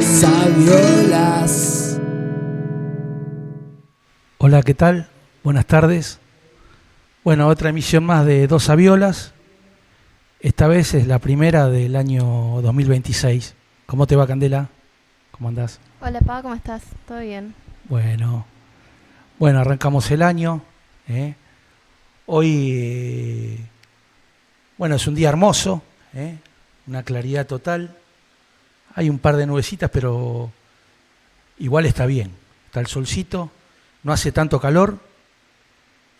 Sabiolas. Hola, ¿qué tal? Buenas tardes. Bueno, otra emisión más de Dos Sabiolas. Esta vez es la primera del año 2026. ¿Cómo te va, Candela? ¿Cómo andás? Hola, Pa, ¿cómo estás? ¿Todo bien? Bueno, arrancamos el año. Hoy, bueno, es un día hermoso, una claridad total. Hay un par de nubecitas, pero igual está bien. Está el solcito, no hace tanto calor.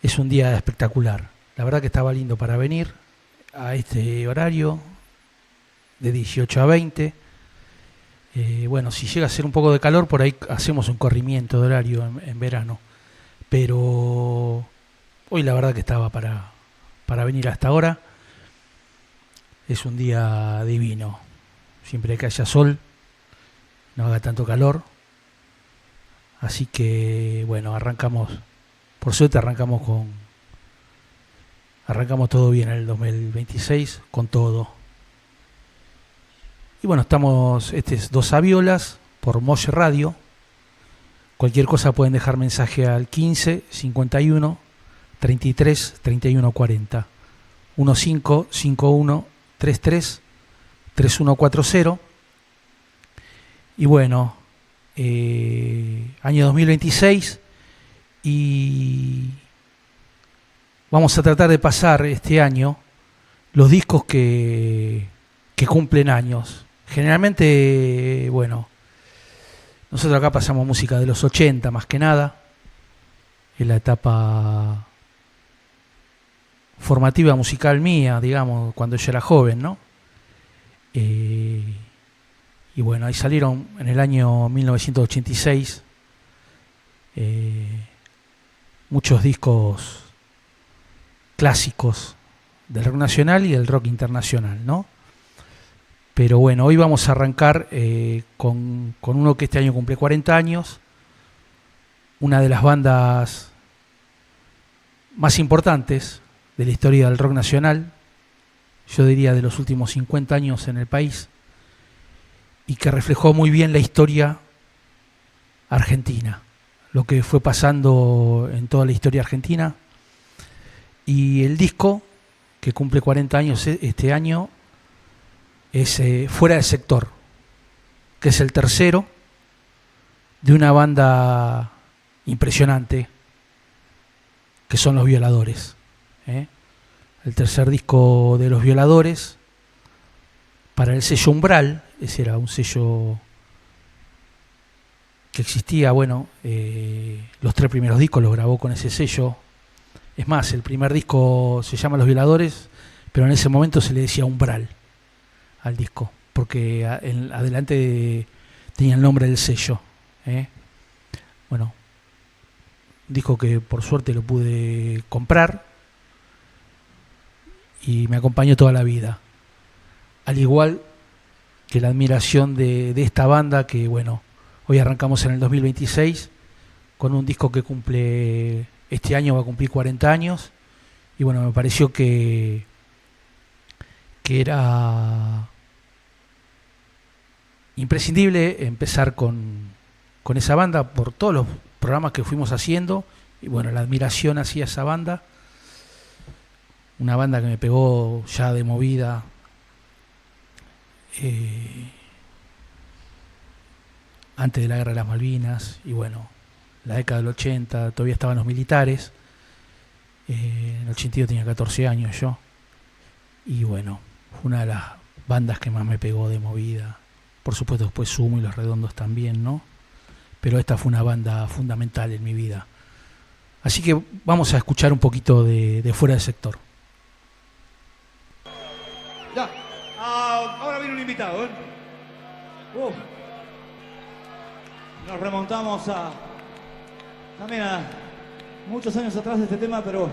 Es un día espectacular. La verdad que estaba lindo para venir a este horario de 18 a 20. Bueno, si llega a ser un poco de calor, por ahí hacemos un corrimiento de horario en verano. Pero hoy la verdad que estaba para venir hasta ahora. Es un día divino. Siempre que haya sol, no haga tanto calor. Así que, bueno, arrancamos. Por suerte arrancamos todo bien en el 2026, con todo. Y bueno, este es Dos Sabiolas por Molle Radio. Cualquier cosa pueden dejar mensaje al 15 51 33 31 40 1551 33 3140. Y bueno, año 2026, y vamos a tratar de pasar este año los discos que cumplen años. Generalmente, bueno, nosotros acá pasamos música de los 80 más que nada, en la etapa formativa musical mía, digamos, cuando yo era joven, ¿no? Y bueno, ahí salieron en el año 1986 muchos discos clásicos del rock nacional y del rock internacional, ¿no? Pero bueno, hoy vamos a arrancar con uno que este año cumple 40 años, una de las bandas más importantes de la historia del rock nacional, yo diría de los últimos 50 años en el país, y que reflejó muy bien la historia argentina, lo que fue pasando en toda la historia argentina. Y el disco que cumple 40 años este año es Fuera del Sector, que es el tercero de una banda impresionante, que son Los Violadores. El tercer disco de Los Violadores para el sello Umbral. Ese era un sello que existía, bueno, los tres primeros discos los grabó con ese sello. Es más, el primer disco se llama Los Violadores, pero en ese momento se le decía Umbral al disco, porque adelante tenía el nombre del sello. Bueno, un disco que por suerte lo pude comprar y me acompañó toda la vida. Al igual que la admiración de esta banda que, bueno, hoy arrancamos en el 2026 con un disco que cumple, este año va a cumplir 40 años, y bueno, me pareció que era imprescindible empezar con esa banda por todos los programas que fuimos haciendo, y bueno, la admiración hacia esa banda, una banda que me pegó ya de movida. Antes de la Guerra de las Malvinas, y bueno, la década del 80 todavía estaban los militares. En el 82 tenía 14 años yo, y bueno, fue una de las bandas que más me pegó de movida. Por supuesto después Sumo y Los Redondos también, ¿no? Pero esta fue una banda fundamental en mi vida. Así que vamos a escuchar un poquito de Fuera del Sector. Ya, ahora viene un invitado, Nos remontamos también a muchos años atrás de este tema, pero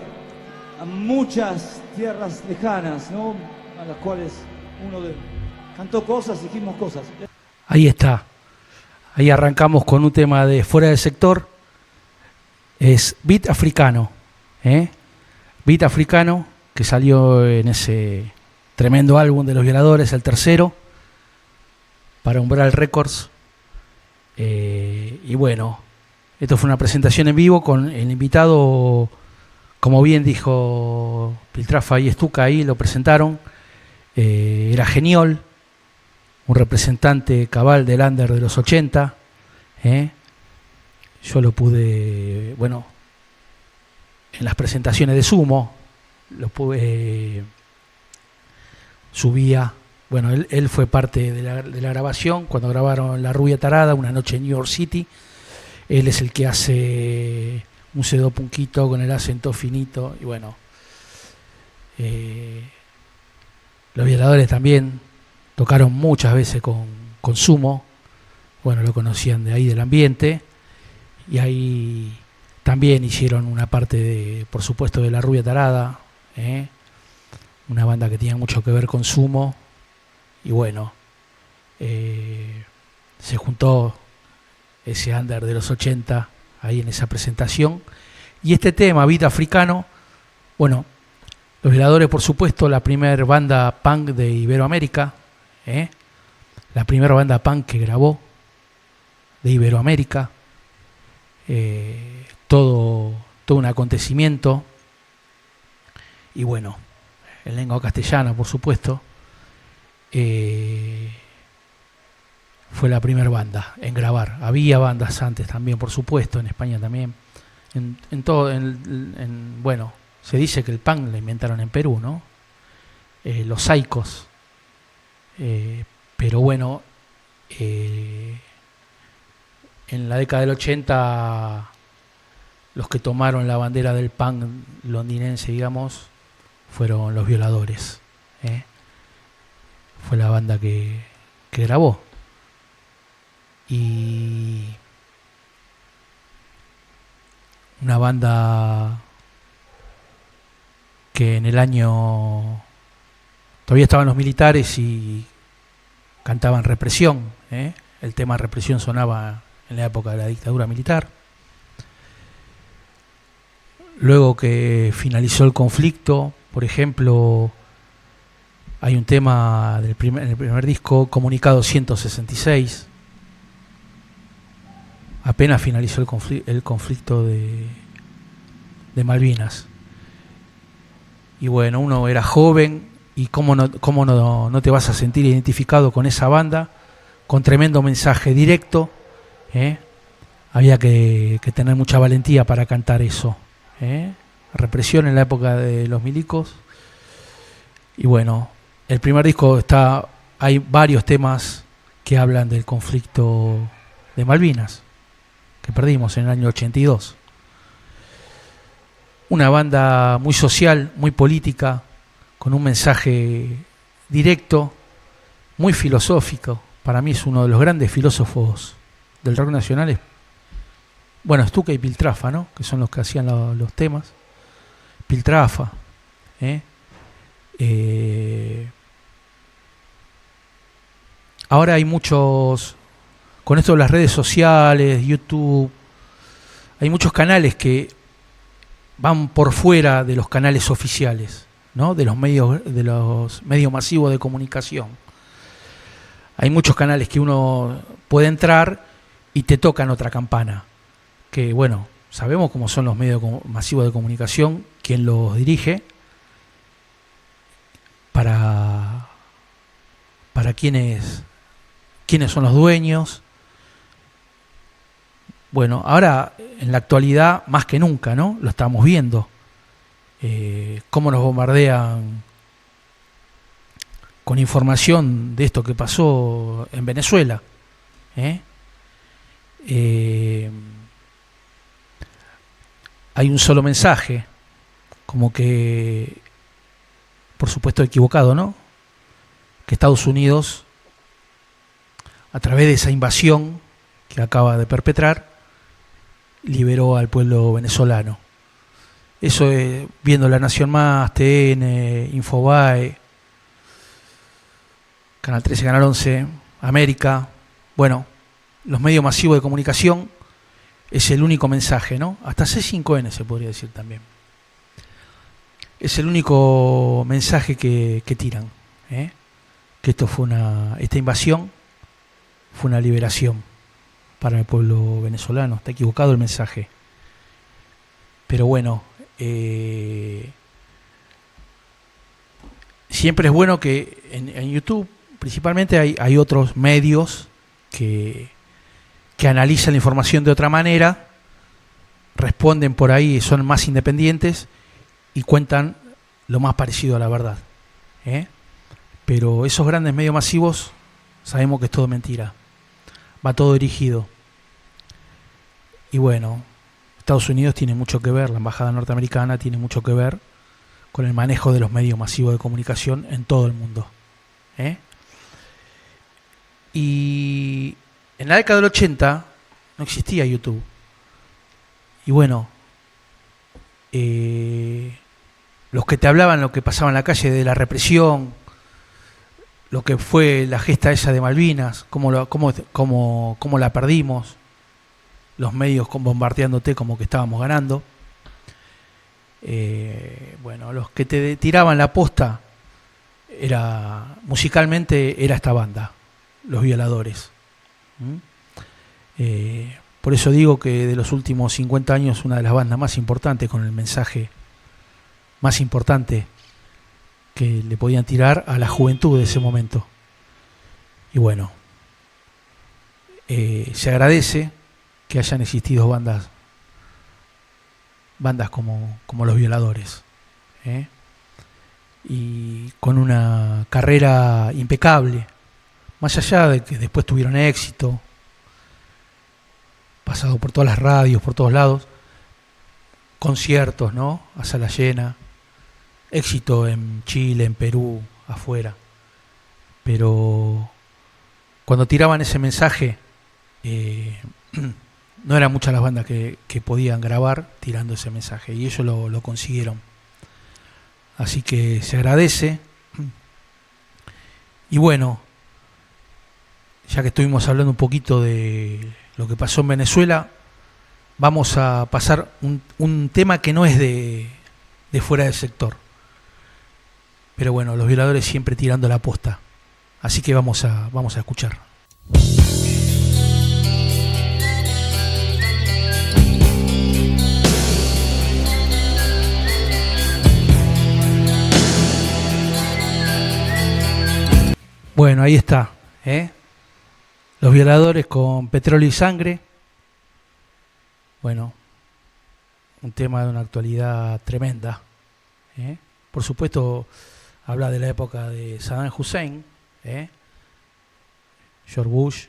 a muchas tierras lejanas, ¿no? A las cuales uno cantó cosas, dijimos cosas. Ahí está. Ahí arrancamos con un tema de Fuera del Sector. Es beat africano, Beat Africano, que salió en ese tremendo álbum de Los Violadores, el tercero, para Umbral Records. Y bueno, esto fue una presentación en vivo con el invitado, como bien dijo Piltrafa y Stuka, ahí lo presentaron. Era Geniol, un representante cabal del under de los 80. Yo lo pude, bueno, en las presentaciones de Sumo, lo pude, subía, bueno, él fue parte de la grabación, cuando grabaron La Rubia Tarada, Una Noche en New York City. Él es el que hace un pseudo punquito con el acento finito, y bueno, Los Violadores también tocaron muchas veces con Sumo, bueno, lo conocían de ahí del ambiente, y ahí también hicieron una parte, de, por supuesto, de La Rubia Tarada, una banda que tenía mucho que ver con Sumo, y bueno, se juntó ese under de los 80 ahí en esa presentación. Y este tema, Beat Africano, bueno, Los Violadores, por supuesto, la primera banda punk de Iberoamérica, la primera banda punk que grabó de Iberoamérica, todo un acontecimiento. Y bueno, en lengua castellana, por supuesto, fue la primera banda en grabar. Había bandas antes también, por supuesto, en España también. En todo, bueno, se dice que el punk lo inventaron en Perú, ¿no? Los Saicos. Pero bueno, en la década del 80, los que tomaron la bandera del punk londinense, digamos, fueron Los Violadores. Fue la banda que grabó. Y una banda que en el año todavía estaban los militares y cantaban Represión. El tema Represión sonaba en la época de la dictadura militar. Luego que finalizó el conflicto, por ejemplo, hay un tema en el primer disco, Comunicado 166. Apenas finalizó el conflicto de Malvinas. Y bueno, uno era joven y cómo no te vas a sentir identificado con esa banda, con tremendo mensaje directo. Había que tener mucha valentía para cantar eso. Represión en la época de los milicos. Y bueno, el primer disco hay varios temas que hablan del conflicto de Malvinas, que perdimos en el año 82. Una banda muy social, muy política, con un mensaje directo, muy filosófico. Para mí es uno de los grandes filósofos del rock nacional. Bueno, Stuka y Piltrafa, ¿no? Que son los que hacían los temas. Piltrafa. Ahora hay muchos, con esto de las redes sociales, YouTube, hay muchos canales que van por fuera de los canales oficiales, ¿no? De los medios masivos de comunicación. Hay muchos canales que uno puede entrar y te tocan otra campana. Que bueno, sabemos cómo son los medios masivos de comunicación, quién los dirige, para quiénes son los dueños. Bueno, ahora en la actualidad más que nunca, ¿no? Lo estamos viendo. Cómo nos bombardean con información de esto que pasó en Venezuela. Hay un solo mensaje, como que, por supuesto equivocado, ¿no? Que Estados Unidos, a través de esa invasión que acaba de perpetrar, liberó al pueblo venezolano. Eso es viendo La Nación Más, TN, Infobae, Canal 13, Canal 11, América. Bueno, los medios masivos de comunicación es el único mensaje, ¿no? Hasta C5N se podría decir también. es el único mensaje que tiran, ¿eh? Que esta invasión fue una liberación para el pueblo venezolano. Está equivocado el mensaje. Pero bueno, siempre es bueno que en YouTube, principalmente, hay otros medios que analizan la información de otra manera, responden por ahí, son más independientes y cuentan lo más parecido a la verdad, ¿eh? Pero esos grandes medios masivos sabemos que es todo mentira, va todo dirigido. Y bueno, Estados Unidos tiene mucho que ver, la embajada norteamericana tiene mucho que ver con el manejo de los medios masivos de comunicación en todo el mundo, ¿eh? Y en la década del 80 no existía YouTube. Y bueno, los que te hablaban lo que pasaba en la calle de la represión, lo que fue la gesta esa de Malvinas, cómo la perdimos, los medios bombardeándote como que estábamos ganando. Bueno, los que te tiraban la posta musicalmente era esta banda, Los Violadores. Por eso digo que de los últimos 50 años una de las bandas más importantes, con el mensaje más importante que le podían tirar a la juventud de ese momento. Y bueno, se agradece que hayan existido bandas como Los Violadores, ¿eh? Y con una carrera impecable, más allá de que después tuvieron éxito, pasado por todas las radios, por todos lados, conciertos, ¿no? A sala llena, éxito en Chile, en Perú, afuera. Pero cuando tiraban ese mensaje, no eran muchas las bandas que podían grabar tirando ese mensaje, y ellos lo consiguieron. Así que se agradece. Y bueno, ya que estuvimos hablando un poquito de lo que pasó en Venezuela, vamos a pasar un tema que no es de fuera del sector. Pero bueno, Los Violadores siempre tirando la posta. Así que vamos a escuchar. Bueno, ahí está, ¿eh? Los Violadores con Petróleo y Sangre. Bueno, un tema de una actualidad tremenda, ¿eh? Por supuesto, habla de la época de Saddam Hussein, ¿eh? George Bush.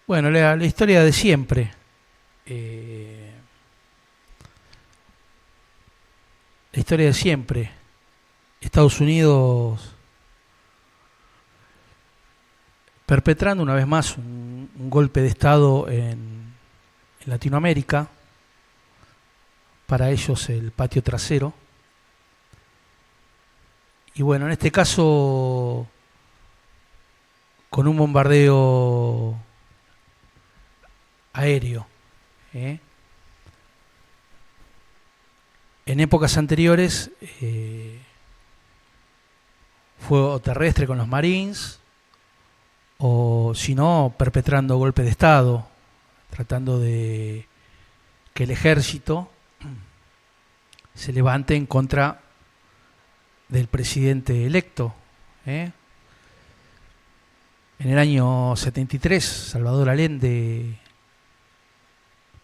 Bueno, la historia de siempre. La historia de siempre. Estados Unidos perpetrando una vez más un golpe de Estado en Latinoamérica, para ellos el patio trasero. Y bueno, en este caso con un bombardeo aéreo, ¿eh? En épocas anteriores fuego terrestre con los Marines, o si no, perpetrando golpe de Estado, tratando de que el ejército se levante en contra del presidente electo, ¿eh? En el año 73, Salvador Allende,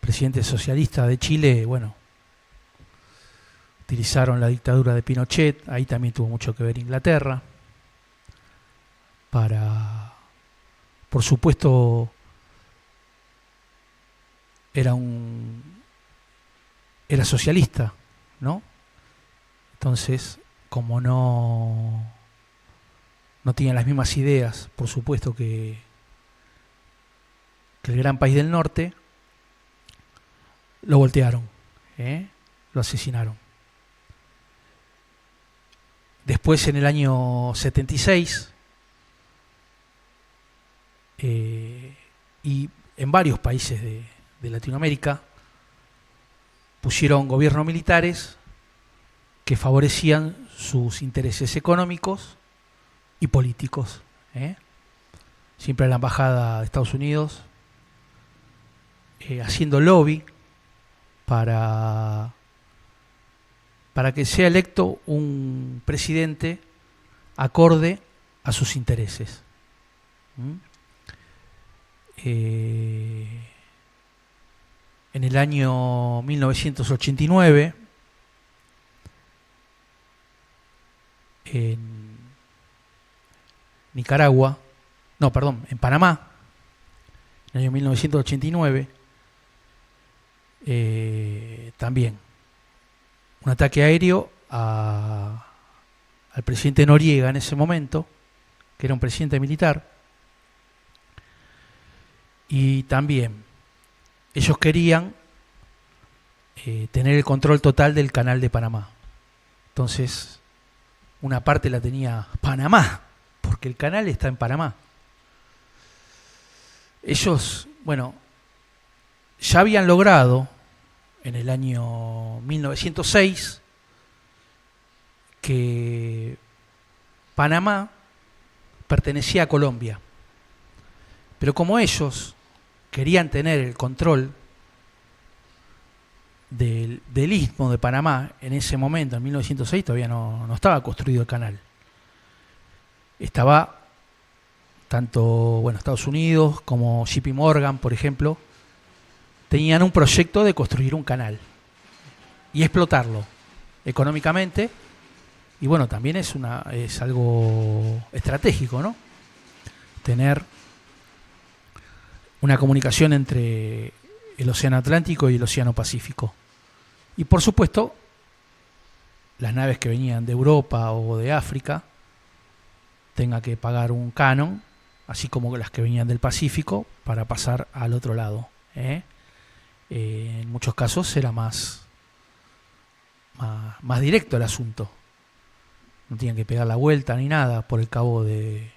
presidente socialista de Chile, bueno, utilizaron la dictadura de Pinochet, ahí también tuvo mucho que ver Inglaterra, para, por supuesto, era socialista, ¿no? Entonces, como no tenían las mismas ideas, por supuesto, que el gran país del norte, lo voltearon, lo asesinaron. Después, en el año 76, y en varios países de Latinoamérica, pusieron gobiernos militares que favorecían sus intereses económicos y políticos. Siempre la embajada de Estados Unidos haciendo lobby para que sea electo un presidente acorde a sus intereses. En el año 1989, en Nicaragua, no, perdón, en Panamá, en el año 1989, también un ataque aéreo al presidente Noriega en ese momento, que era un presidente militar, y también ellos querían tener el control total del canal de Panamá. Entonces, una parte la tenía Panamá, porque el canal está en Panamá. Ellos, bueno, ya habían logrado en el año 1906 que Panamá pertenecía a Colombia. Pero como ellos querían tener el control del istmo de Panamá en ese momento, en 1906, todavía no estaba construido el canal. Estaba tanto, bueno, Estados Unidos como JP Morgan, por ejemplo, tenían un proyecto de construir un canal y explotarlo económicamente, y bueno, también es algo estratégico, ¿no? Tener una comunicación entre el Océano Atlántico y el Océano Pacífico. Y por supuesto, las naves que venían de Europa o de África tengan que pagar un canon, así como las que venían del Pacífico, para pasar al otro lado. En muchos casos era más directo el asunto. No tenían que pegar la vuelta ni nada por el cabo de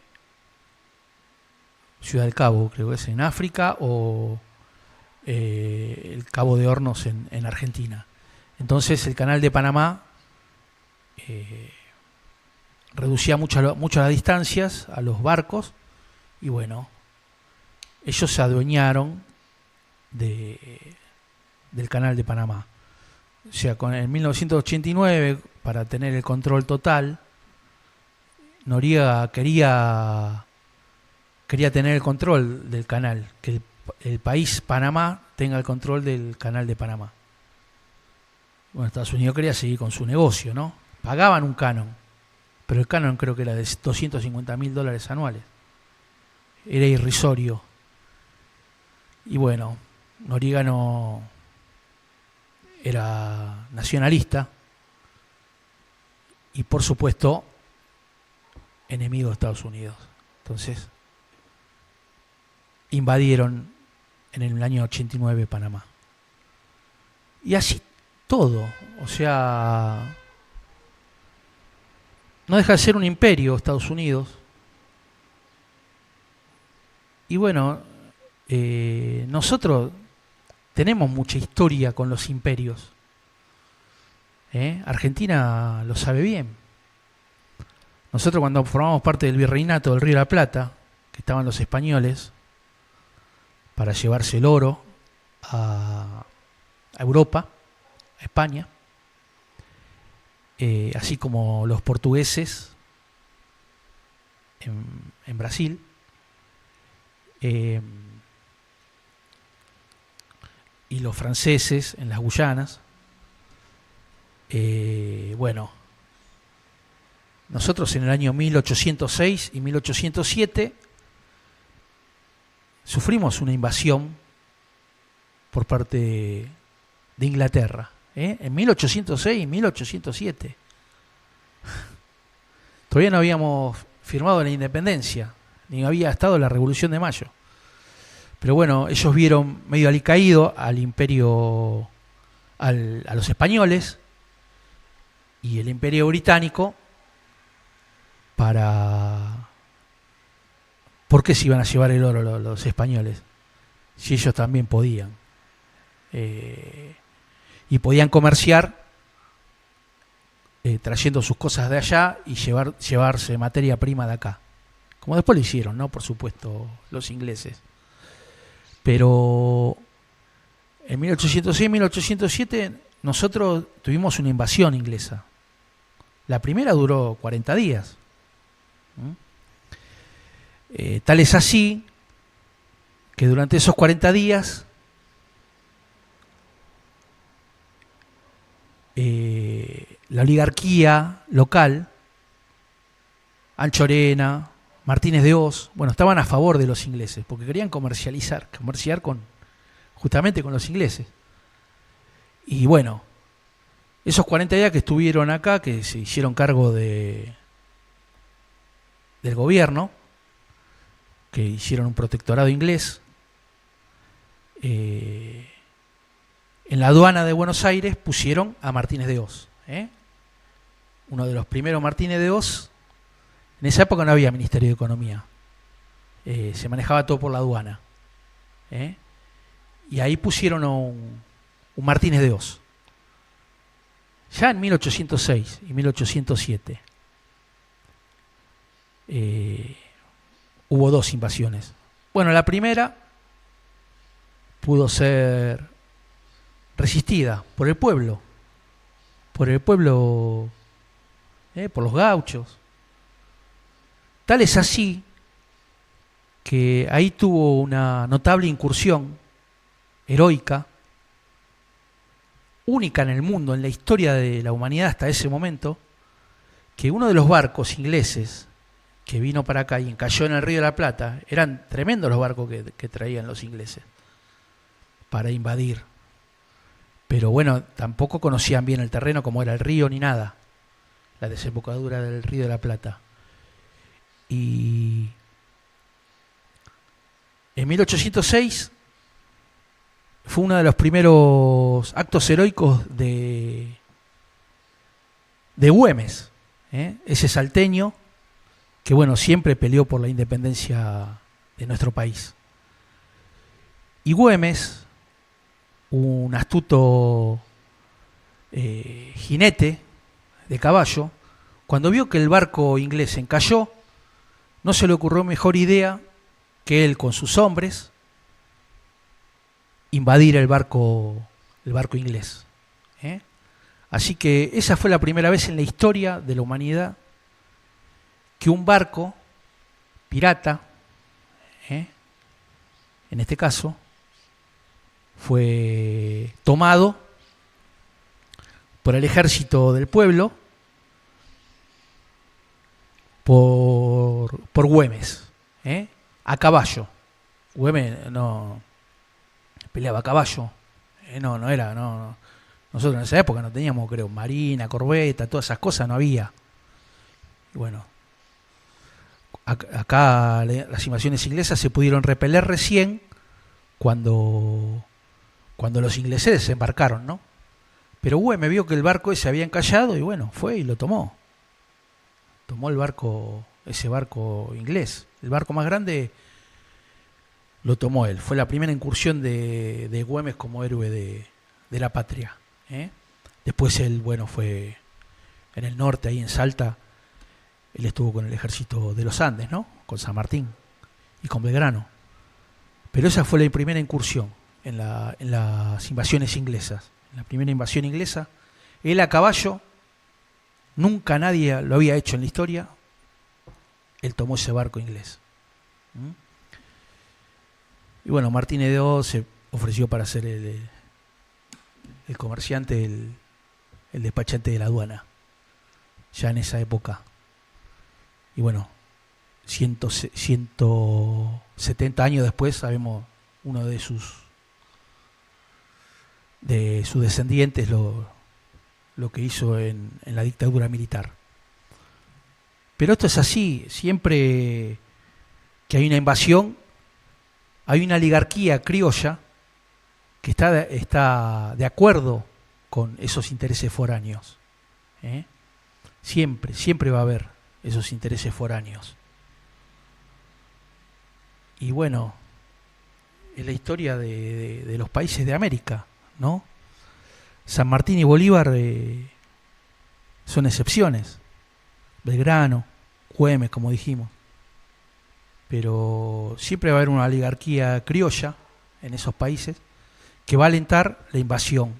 Ciudad del Cabo, creo que es en África, o el Cabo de Hornos en Argentina. Entonces el canal de Panamá reducía mucho las distancias a los barcos, y bueno, ellos se adueñaron del canal de Panamá. O sea, en 1989, para tener el control total, Noriega quería tener el control del canal, que el país Panamá tenga el control del canal de Panamá. Bueno, Estados Unidos quería seguir con su negocio, ¿no? Pagaban un canon, pero el canon creo que era de $250.000 anuales. Era irrisorio. Y bueno, Noriega no era nacionalista y por supuesto enemigo de Estados Unidos. Entonces invadieron en el año 89 Panamá. Y así todo, o sea, no deja de ser un imperio Estados Unidos. Y bueno, nosotros tenemos mucha historia con los imperios. Argentina lo sabe bien. Nosotros cuando formamos parte del virreinato del Río de la Plata, que estaban los españoles para llevarse el oro a Europa, a España, así como los portugueses en Brasil, y los franceses en las Guyanas. Bueno, nosotros en el año 1806 y 1807 sufrimos una invasión por parte de Inglaterra, en 1806 y 1807. Todavía no habíamos firmado la independencia, ni había estado la Revolución de Mayo. Pero bueno, ellos vieron medio alicaído al imperio, a los españoles, y el imperio británico, ¿por qué se iban a llevar el oro los españoles? Si ellos también podían. Y podían comerciar trayendo sus cosas de allá y llevarse materia prima de acá. Como después lo hicieron, ¿no? Por supuesto, los ingleses. Pero en 1806-1807 nosotros tuvimos una invasión inglesa. La primera duró 40 días. Tal es así que durante esos 40 días la oligarquía local, Anchorena, Martínez de Oz, bueno, estaban a favor de los ingleses porque querían comerciar justamente con los ingleses. Y bueno, esos 40 días que estuvieron acá, que se hicieron cargo del gobierno, que hicieron un protectorado inglés, en la aduana de Buenos Aires pusieron a Martínez de Oz. Uno de los primeros Martínez de Oz. En esa época no había Ministerio de Economía. Se manejaba todo por la aduana. Y ahí pusieron a un Martínez de Oz. Ya en 1806 y 1807 hubo dos invasiones. Bueno, la primera pudo ser resistida por el pueblo, por los gauchos. Tal es así que ahí tuvo una notable incursión heroica, única en el mundo, en la historia de la humanidad hasta ese momento, que uno de los barcos ingleses que vino para acá y encalló en el Río de la Plata, eran tremendos los barcos que traían los ingleses para invadir. Pero bueno, tampoco conocían bien el terreno, como era el río ni nada, la desembocadura del Río de la Plata. Y en 1806 fue uno de los primeros actos heroicos de Güemes, ese salteño que bueno, siempre peleó por la independencia de nuestro país. Y Güemes, un astuto jinete de caballo, cuando vio que el barco inglés encalló, no se le ocurrió mejor idea que él con sus hombres invadir el barco inglés. Así que esa fue la primera vez en la historia de la humanidad que un barco pirata, en este caso, fue tomado por el ejército del pueblo, por Güemes, a caballo. Güemes no peleaba a caballo, no era. Nosotros en esa época no teníamos, creo, marina, corbeta, todas esas cosas no había. Y bueno, acá las invasiones inglesas se pudieron repeler recién cuando los ingleses desembarcaron, ¿no? Pero Güemes vio que el barco ese había encallado y bueno, fue y lo tomó. Tomó ese barco inglés. El barco más grande lo tomó él. Fue la primera incursión de Güemes como héroe de la patria. Después él, bueno, fue en el norte, ahí en Salta. Él estuvo con el ejército de los Andes, ¿no? Con San Martín y con Belgrano. Pero esa fue la primera incursión en las invasiones inglesas. En la primera invasión inglesa, él a caballo, nunca nadie lo había hecho en la historia, él tomó ese barco inglés. Y bueno, Martínez de Oz se ofreció para ser el comerciante, el despachante de la aduana, ya en esa época. Y bueno, 170 años después sabemos uno de sus descendientes lo que hizo en la dictadura militar. Pero esto es así, siempre que hay una invasión, hay una oligarquía criolla que está de acuerdo con esos intereses foráneos. Siempre va a haber esos intereses foráneos. Y bueno, es la historia de los países de América, ¿no? San Martín y Bolívar son excepciones. Belgrano, Güemes, como dijimos. Pero siempre va a haber una oligarquía criolla en esos países que va a alentar la invasión.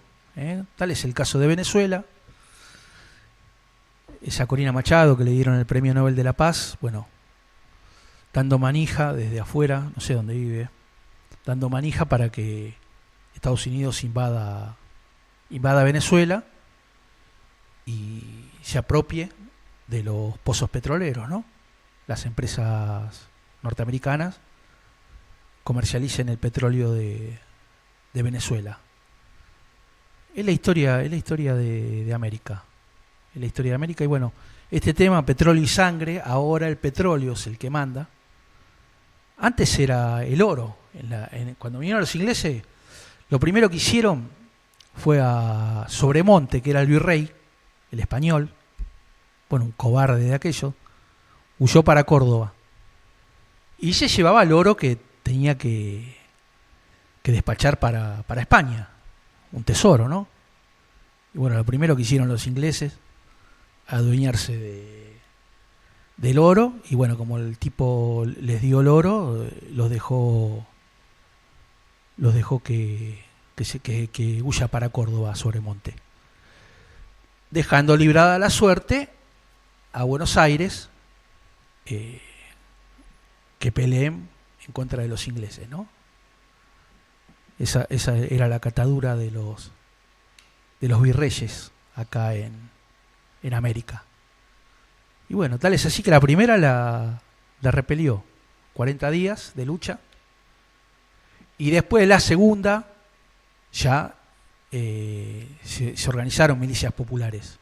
Tal es el caso de Venezuela. Esa Corina Machado que le dieron el Premio Nobel de la Paz, bueno, dando manija desde afuera, no sé dónde vive, dando manija para que Estados Unidos invada Venezuela y se apropie de los pozos petroleros, ¿no? Las empresas norteamericanas comercialicen el petróleo de Venezuela. Es la historia de América. Es la historia de América. Y bueno, este tema, petróleo y sangre, ahora el petróleo es el que manda. Antes era el oro. Cuando vinieron los ingleses, lo primero que hicieron fue a Sobremonte, que era el virrey, el español, bueno, un cobarde de aquello, huyó para Córdoba. Y se llevaba el oro que tenía que despachar para España. Un tesoro, ¿no? Y bueno, lo primero que hicieron los ingleses, adueñarse del oro, y bueno, como el tipo les dio el oro, los dejó que huya para Córdoba, Sobremonte, dejando librada la suerte a Buenos Aires, que peleen en contra de los ingleses, ¿no? Esa era la catadura de los virreyes acá en América. Y bueno, tal es así que la primera la repelió, 40 días de lucha, y después la segunda ya se organizaron milicias populares.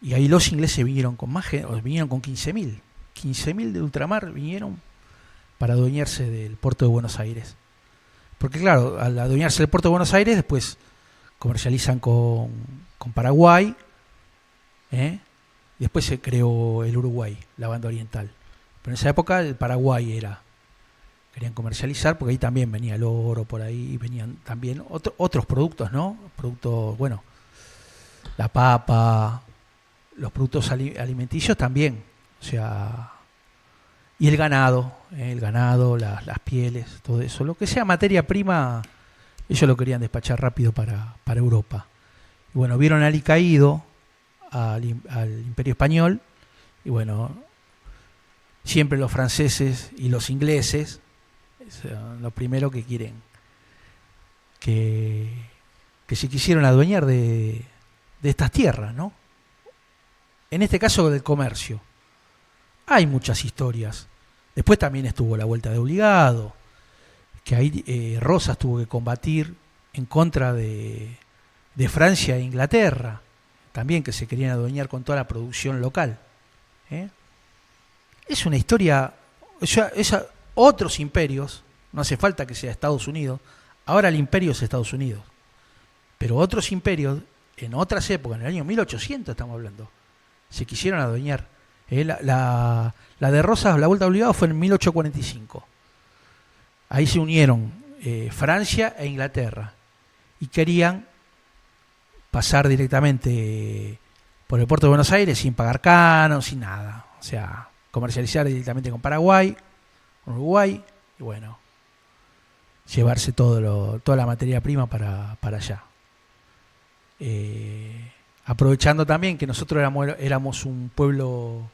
Y ahí los ingleses vinieron con más gente, vinieron con 15.000. 15.000 de ultramar vinieron para adueñarse del puerto de Buenos Aires. Porque claro, al adueñarse del puerto de Buenos Aires, después comercializan con Paraguay, y después se creó el Uruguay, la banda oriental. Pero en esa época el Paraguay querían comercializar, porque ahí también venía el oro, por ahí venían también otros productos, ¿no? Productos, bueno, la papa, los productos alimenticios también, o sea, y el ganado, las pieles, todo eso, lo que sea materia prima, ellos lo querían despachar rápido para Europa. Y bueno, vieron alicaído al Imperio Español, y bueno, siempre los franceses y los ingleses son lo primero que quieren, que se quisieron adueñar de estas tierras, ¿no? En este caso del comercio. Hay muchas historias. Después también estuvo la vuelta de obligado, que ahí Rosas tuvo que combatir en contra de Francia e Inglaterra, también, que se querían adueñar con toda la producción local. Es una historia, o sea, otros imperios, no hace falta que sea Estados Unidos, ahora el imperio es Estados Unidos, pero otros imperios, en otras épocas, en el año 1800 estamos hablando, se quisieron adueñar. La de Rosas, la vuelta de obligado, fue en 1845. Ahí se unieron Francia e Inglaterra y querían pasar directamente por el puerto de Buenos Aires sin pagar canon, sin nada. O sea, comercializar directamente con Paraguay, con Uruguay, y bueno, llevarse toda la materia prima para allá. Aprovechando también que nosotros éramos un pueblo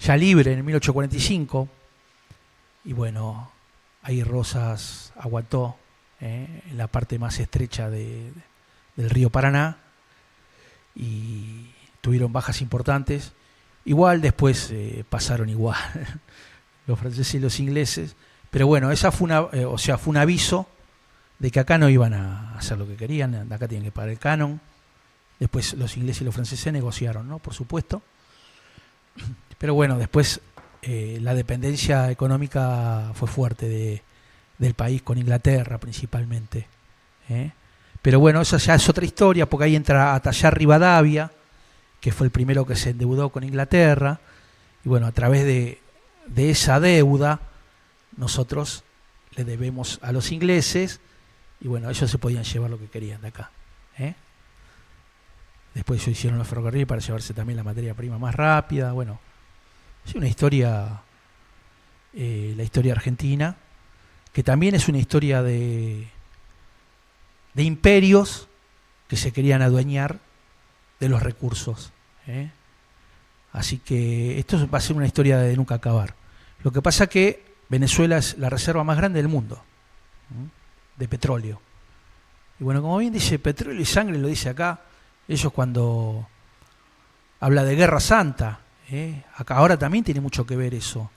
ya libre en el 1845, y bueno, ahí Rosas aguantó en la parte más estrecha del río Paraná, y tuvieron bajas importantes. Igual después pasaron igual los franceses y los ingleses, pero bueno, esa fue fue un aviso de que acá no iban a hacer lo que querían, acá tienen que pagar el canon. Después los ingleses y los franceses negociaron, ¿no? Por supuesto. Pero bueno, después la dependencia económica fue fuerte del país con Inglaterra principalmente. Pero bueno, esa ya es otra historia, porque ahí entra Atayar Rivadavia, que fue el primero que se endeudó con Inglaterra. Y bueno, a través de esa deuda, nosotros le debemos a los ingleses, y bueno, ellos se podían llevar lo que querían de acá. Después ellos hicieron los ferrocarriles para llevarse también la materia prima más rápida. Bueno, es una historia, la historia argentina, que también es una historia de imperios que se querían adueñar de los recursos. Así que esto va a ser una historia de nunca acabar. Lo que pasa que Venezuela es la reserva más grande del mundo de petróleo. Y bueno, como bien dice, petróleo y sangre, lo dice acá, ellos cuando habla de guerra santa, acá ahora también tiene mucho que ver eso,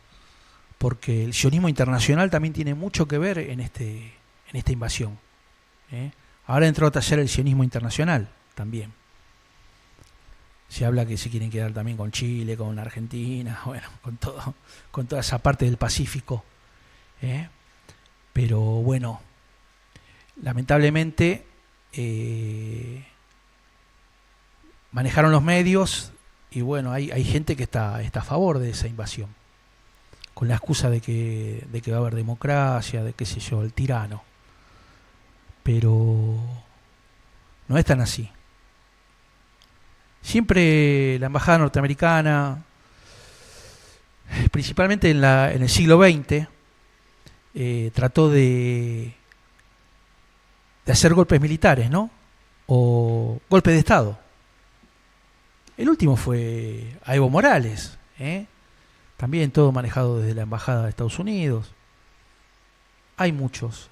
porque el sionismo internacional también tiene mucho que ver en esta invasión. Ahora entró a tallar el sionismo internacional también. Se habla que se quieren quedar también con Chile, con Argentina, bueno, con toda esa parte del Pacífico. Pero bueno, lamentablemente manejaron los medios y bueno, hay gente que está a favor de esa invasión, con la excusa de que va a haber democracia, de qué sé yo, el tirano. Pero no es tan así. Siempre la embajada norteamericana, principalmente en el siglo XX, trató de hacer golpes militares, ¿no? O golpes de Estado. El último fue a Evo Morales, también todo manejado desde la embajada de Estados Unidos. Hay muchos.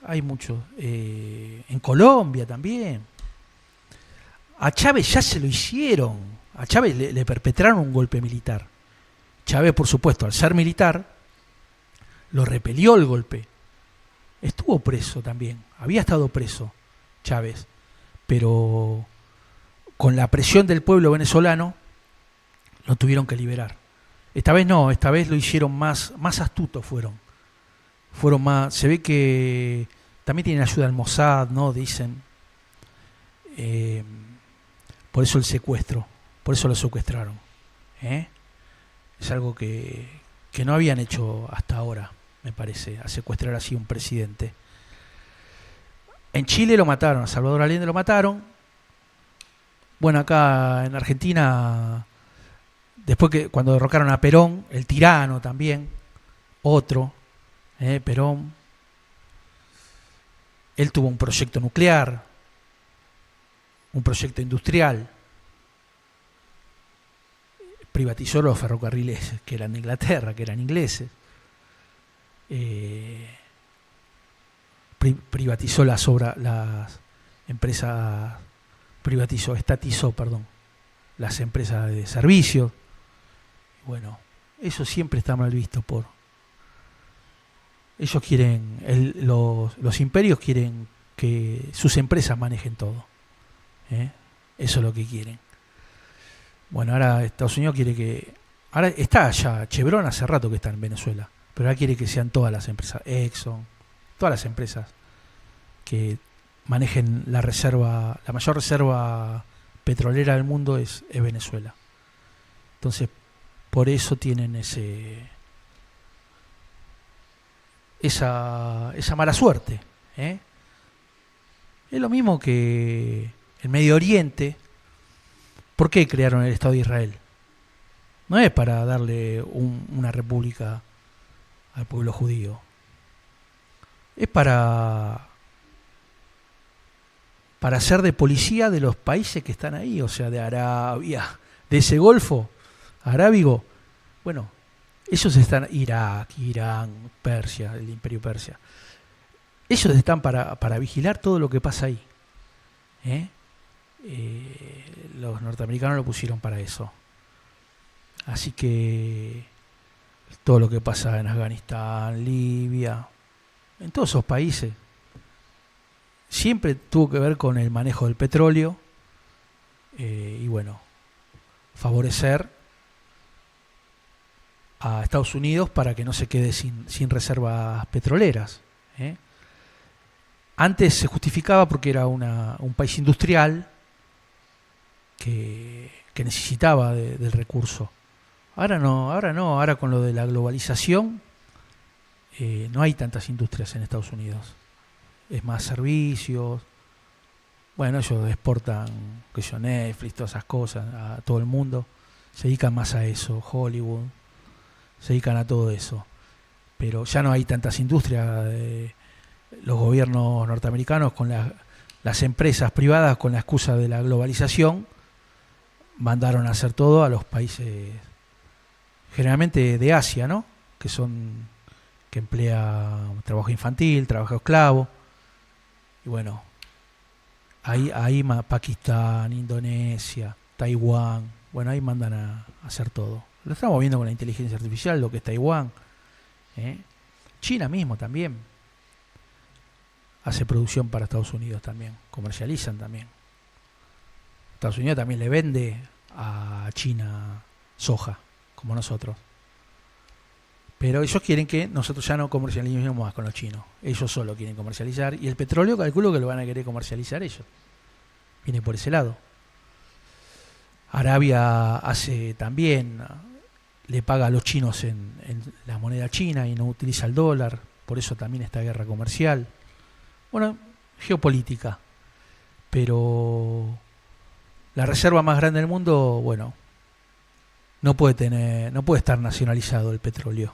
En Colombia también. A Chávez ya se lo hicieron. A Chávez le perpetraron un golpe militar. Chávez, por supuesto, al ser militar, lo repelió el golpe. Estuvo preso también. Había estado preso Chávez. Pero con la presión del pueblo venezolano, lo tuvieron que liberar. Esta vez no, esta vez lo hicieron más astutos fueron más, se ve que también tienen ayuda del Mossad, ¿no? Dicen. Por eso el secuestro, por eso lo secuestraron. Es algo que no habían hecho hasta ahora, me parece, a secuestrar así un presidente. En Chile lo mataron, a Salvador Allende lo mataron. Bueno, acá en Argentina, después que cuando derrocaron a Perón, el tirano también, otro, Perón, él tuvo un proyecto nuclear, un proyecto industrial, privatizó los ferrocarriles que eran de Inglaterra, que eran ingleses, privatizó las empresas, estatizó las empresas de servicios. Bueno, eso siempre está mal visto ellos quieren, los imperios quieren que sus empresas manejen todo. Eso es lo que quieren. Bueno, ahora Estados Unidos quiere que... Ahora está ya, Chevron hace rato que está en Venezuela, pero ahora quiere que sean todas las empresas, Exxon, todas las empresas que manejen la mayor reserva petrolera del mundo es Venezuela. Entonces, por eso tienen esa mala suerte. Es lo mismo que el Medio Oriente. ¿Por qué crearon el Estado de Israel? No es para darle una república al pueblo judío. Es para ser de policía de los países que están ahí, o sea, de Arabia, de ese Golfo arábigo. Bueno, ellos están, Irak, Irán, Persia, el Imperio Persia. Ellos están para vigilar todo lo que pasa ahí. Los norteamericanos lo pusieron para eso. Así que todo lo que pasa en Afganistán, Libia, en todos esos países, siempre tuvo que ver con el manejo del petróleo y bueno, favorecer a Estados Unidos para que no se quede sin reservas petroleras. Antes se justificaba porque era un país industrial que necesitaba del recurso. Ahora no, ahora con lo de la globalización no hay tantas industrias en Estados Unidos. Es más servicios, bueno, ellos exportan, que yo, Netflix, todas esas cosas, a todo el mundo. Se dedican más a eso, Hollywood, se dedican a todo eso. Pero ya no hay tantas industrias. Los gobiernos norteamericanos con las empresas privadas, con la excusa de la globalización, mandaron a hacer todo a los países generalmente de Asia, ¿no? Que emplea trabajo infantil, trabajo esclavo. Y bueno, ahí Pakistán, Indonesia, Taiwán, bueno, ahí mandan a hacer todo. Lo estamos viendo con la inteligencia artificial, lo que es Taiwán. China mismo también hace producción para Estados Unidos también, comercializan también. Estados Unidos también le vende a China soja, como nosotros. Pero ellos quieren que nosotros ya no comercialicemos más con los chinos. Ellos solo quieren comercializar. Y el petróleo calculo que lo van a querer comercializar ellos. Viene por ese lado. Arabia hace también, le paga a los chinos en la moneda china y no utiliza el dólar. Por eso también esta guerra comercial. Bueno, geopolítica. Pero la reserva más grande del mundo, bueno, no puede estar nacionalizado el petróleo.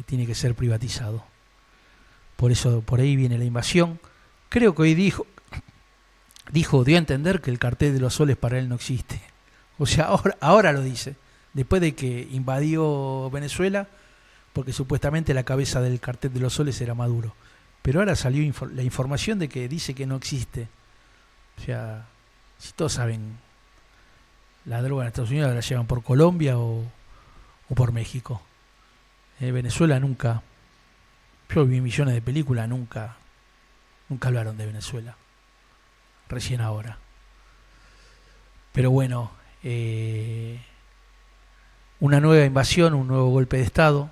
Tiene que ser privatizado. Por eso, por ahí viene la invasión. Creo que hoy dio a entender que el cartel de los soles para él no existe. O sea, ahora lo dice. Después de que invadió Venezuela, porque supuestamente la cabeza del cartel de los soles era Maduro. Pero ahora salió la información de que dice que no existe. O sea, si todos saben, la droga en Estados Unidos la llevan por Colombia o por México. Venezuela nunca. Yo vi millones de películas, nunca hablaron de Venezuela. Recién ahora. Pero bueno, una nueva invasión, un nuevo golpe de Estado.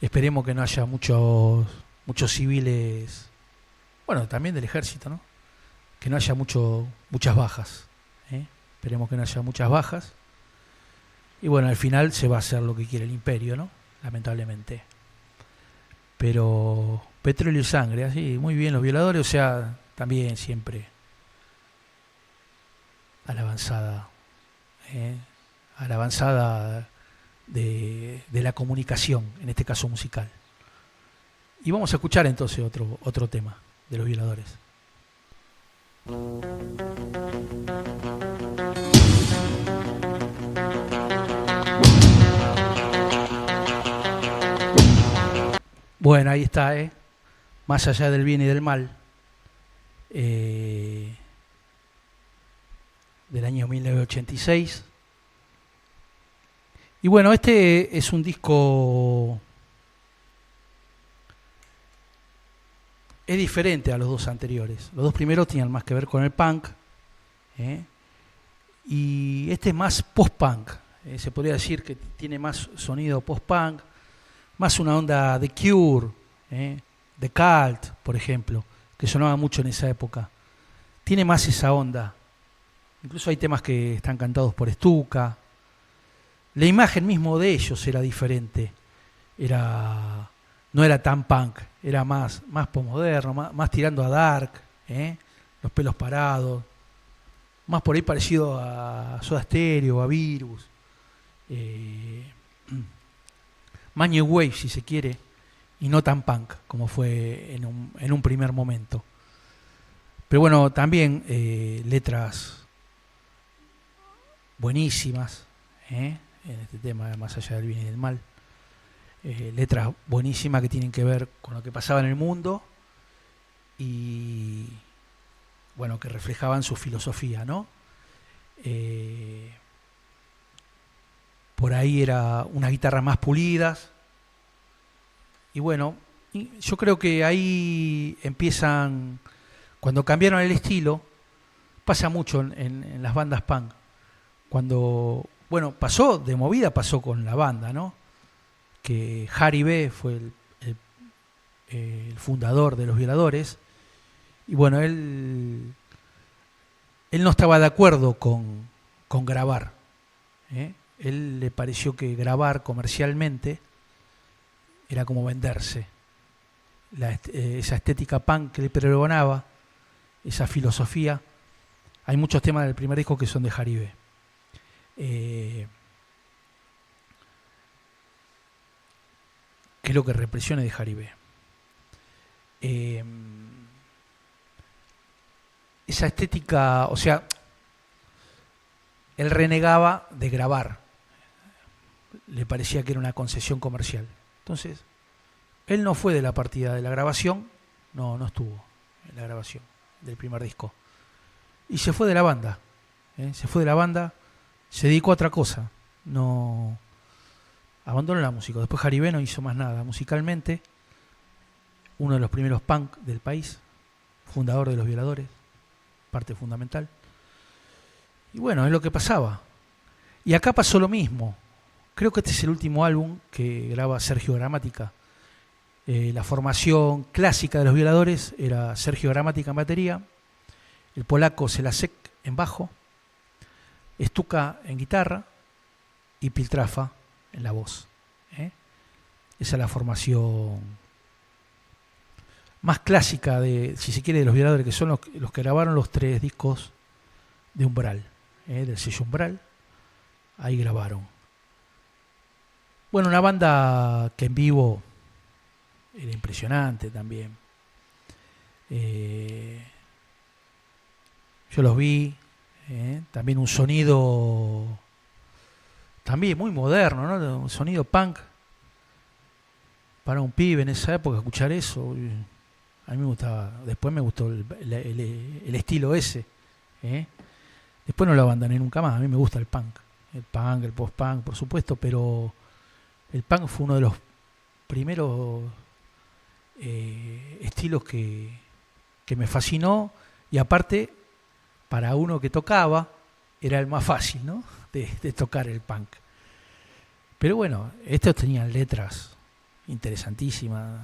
Esperemos que no haya muchos civiles, bueno, también del ejército, ¿no? Que no haya muchas bajas. Esperemos que no haya muchas bajas. Y bueno, al final se va a hacer lo que quiere el imperio, ¿no? Lamentablemente. Pero petróleo y sangre, así, muy bien los violadores, o sea, también siempre a la avanzada de la comunicación, en este caso musical. Y vamos a escuchar entonces otro tema de los violadores. Bueno, ahí está, Más allá del bien y del mal, del año 1986. Y bueno, este es un disco, es diferente a los dos anteriores. Los dos primeros tenían más que ver con el punk, y este es más post-punk. Se podría decir que tiene más sonido post-punk, más una onda de Cure, de Cult, por ejemplo, que sonaba mucho en esa época. Tiene más esa onda. Incluso hay temas que están cantados por Stuka. La imagen mismo de ellos era diferente. No era tan punk, era más postmoderno, más tirando a dark, los pelos parados, más por ahí parecido a Soda Stereo, a Virus, más new wave si se quiere, y no tan punk como fue en un primer momento. Pero bueno, también letras buenísimas, en este tema, más allá del bien y del mal. Letras buenísimas que tienen que ver con lo que pasaba en el mundo y bueno, que reflejaban su filosofía, ¿no? Por ahí era unas guitarras más pulidas y bueno, yo creo que ahí empiezan, cuando cambiaron el estilo, pasa mucho en las bandas punk, cuando, bueno, pasó de movida, pasó con la banda, ¿no? Que Harry B fue el fundador de los Violadores y bueno, él no estaba de acuerdo con grabar, él le pareció que grabar comercialmente era como venderse, esa estética punk que le pregonaba esa filosofía. Hay muchos temas del primer disco que son de Jaribe. Creo que Represiones de Jaribe. Esa estética, o sea, él renegaba de grabar. Le parecía que era una concesión comercial. Entonces, él no fue de la partida de la grabación, no estuvo en la grabación del primer disco. Y se fue de la banda. Se fue de la banda, se dedicó a otra cosa. No abandonó la música. Después Jaribe no hizo más nada musicalmente. Uno de los primeros punk del país, fundador de Los Violadores, parte fundamental. Y bueno, es lo que pasaba. Y acá pasó lo mismo. Creo que este es el último álbum que graba Sergio Gramática. La formación clásica de Los Violadores era Sergio Gramática en batería, el polaco Selasek en bajo, Stuka en guitarra y Piltrafa en la voz. Esa es la formación más clásica de, si se quiere, de Los Violadores, que son los que grabaron los 3 discos de Umbral, del sello Umbral. Ahí grabaron. Bueno, una banda que en vivo era impresionante también. Yo los vi. También un sonido también muy moderno, ¿no? Un sonido punk para un pibe en esa época. Escuchar eso, a mí me gustaba. Después me gustó el estilo ese. Después no lo abandoné nunca más. A mí me gusta el punk, el post-punk, por supuesto, pero el punk fue uno de los primeros estilos que me fascinó, y aparte, para uno que tocaba, era el más fácil, ¿no? de tocar el punk. Pero bueno, estos tenían letras interesantísimas.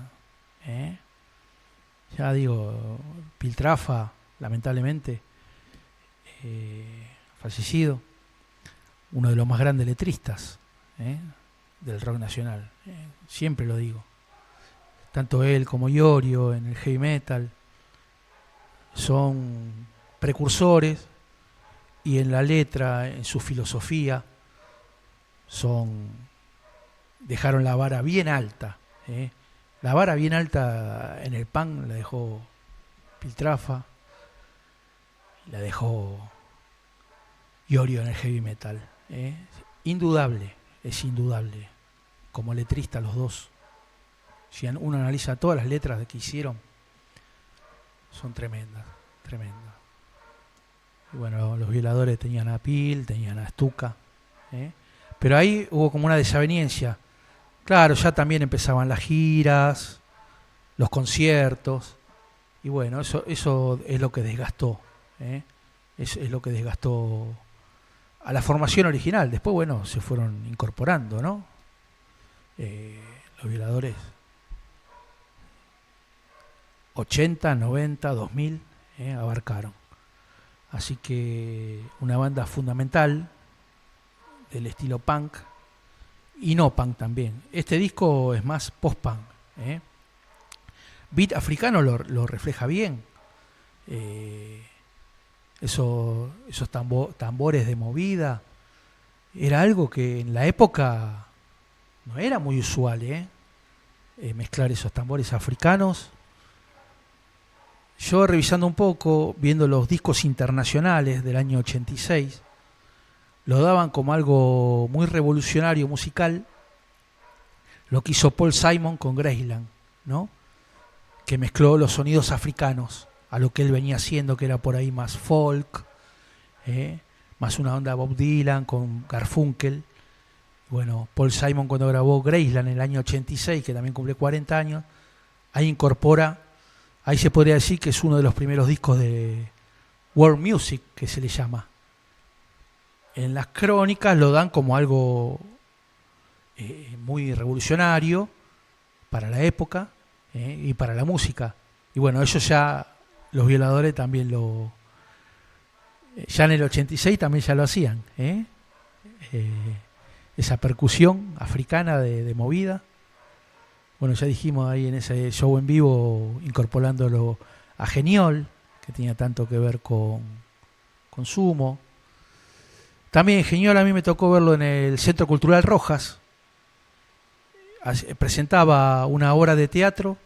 Ya digo, Piltrafa, lamentablemente, fallecido, uno de los más grandes letristas del rock nacional. Siempre lo digo. Tanto él como Iorio en el heavy metal son precursores, y en la letra, en su filosofía, dejaron la vara bien alta. La vara bien alta en el punk la dejó Piltrafa, la dejó Iorio en el heavy metal. Indudable, es indudable. Como letrista los dos, si uno analiza todas las letras que hicieron, son tremendas, tremendas. Y bueno, Los Violadores tenían a Pil, tenían a Stuka, pero ahí hubo como una desaveniencia. Claro, ya también empezaban las giras, los conciertos, y bueno, eso es lo que desgastó, es lo que desgastó a la formación original. Después, bueno, se fueron incorporando, ¿no? Los Violadores 80, 90, 2000 abarcaron. Así que una banda fundamental del estilo punk y no punk también. Este disco es más post-punk. Beat africano lo refleja bien. Esos tambores de movida era algo que en la época no era muy usual, mezclar esos tambores africanos. Yo, revisando un poco, viendo los discos internacionales del año 86, lo daban como algo muy revolucionario musical, lo que hizo Paul Simon con Graceland, ¿no? Que mezcló los sonidos africanos a lo que él venía haciendo, que era por ahí más folk, más una onda Bob Dylan con Garfunkel. Bueno, Paul Simon, cuando grabó Graceland en el año 86, que también cumple 40 años, ahí incorpora. Ahí se podría decir que es uno de los primeros discos de world music, que se le llama. En las crónicas lo dan como algo muy revolucionario para la época y para la música. Y bueno, ellos ya, Los Violadores también ya en el 86 también ya lo hacían. Esa percusión africana de movida. Bueno, ya dijimos ahí en ese show en vivo, incorporándolo a Geniol, que tenía tanto que ver con Sumo. También Geniol a mí me tocó verlo en el Centro Cultural Rojas. Presentaba una obra de teatro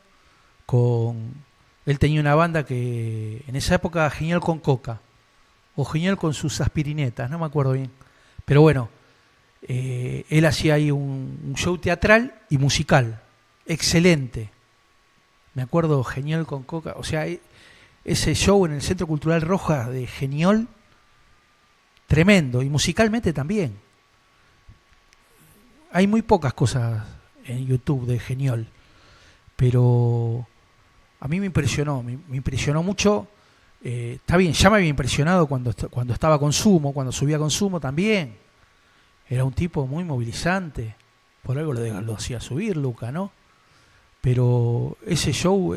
él tenía una banda que en esa época Geniol con Coca o Geniol con sus aspirinetas, no me acuerdo bien, pero bueno, él hacía ahí un show teatral y musical excelente, me acuerdo. Geniol con Coca, o sea, ese show en el Centro Cultural Rojas de Geniol, tremendo, y musicalmente también. Hay muy pocas cosas en YouTube de Geniol, pero a mí me impresionó mucho. Está bien, ya me había impresionado cuando estaba con Sumo, cuando subía con Sumo también. Era un tipo muy movilizante, por algo lo hacía subir Luca, ¿no? Pero ese show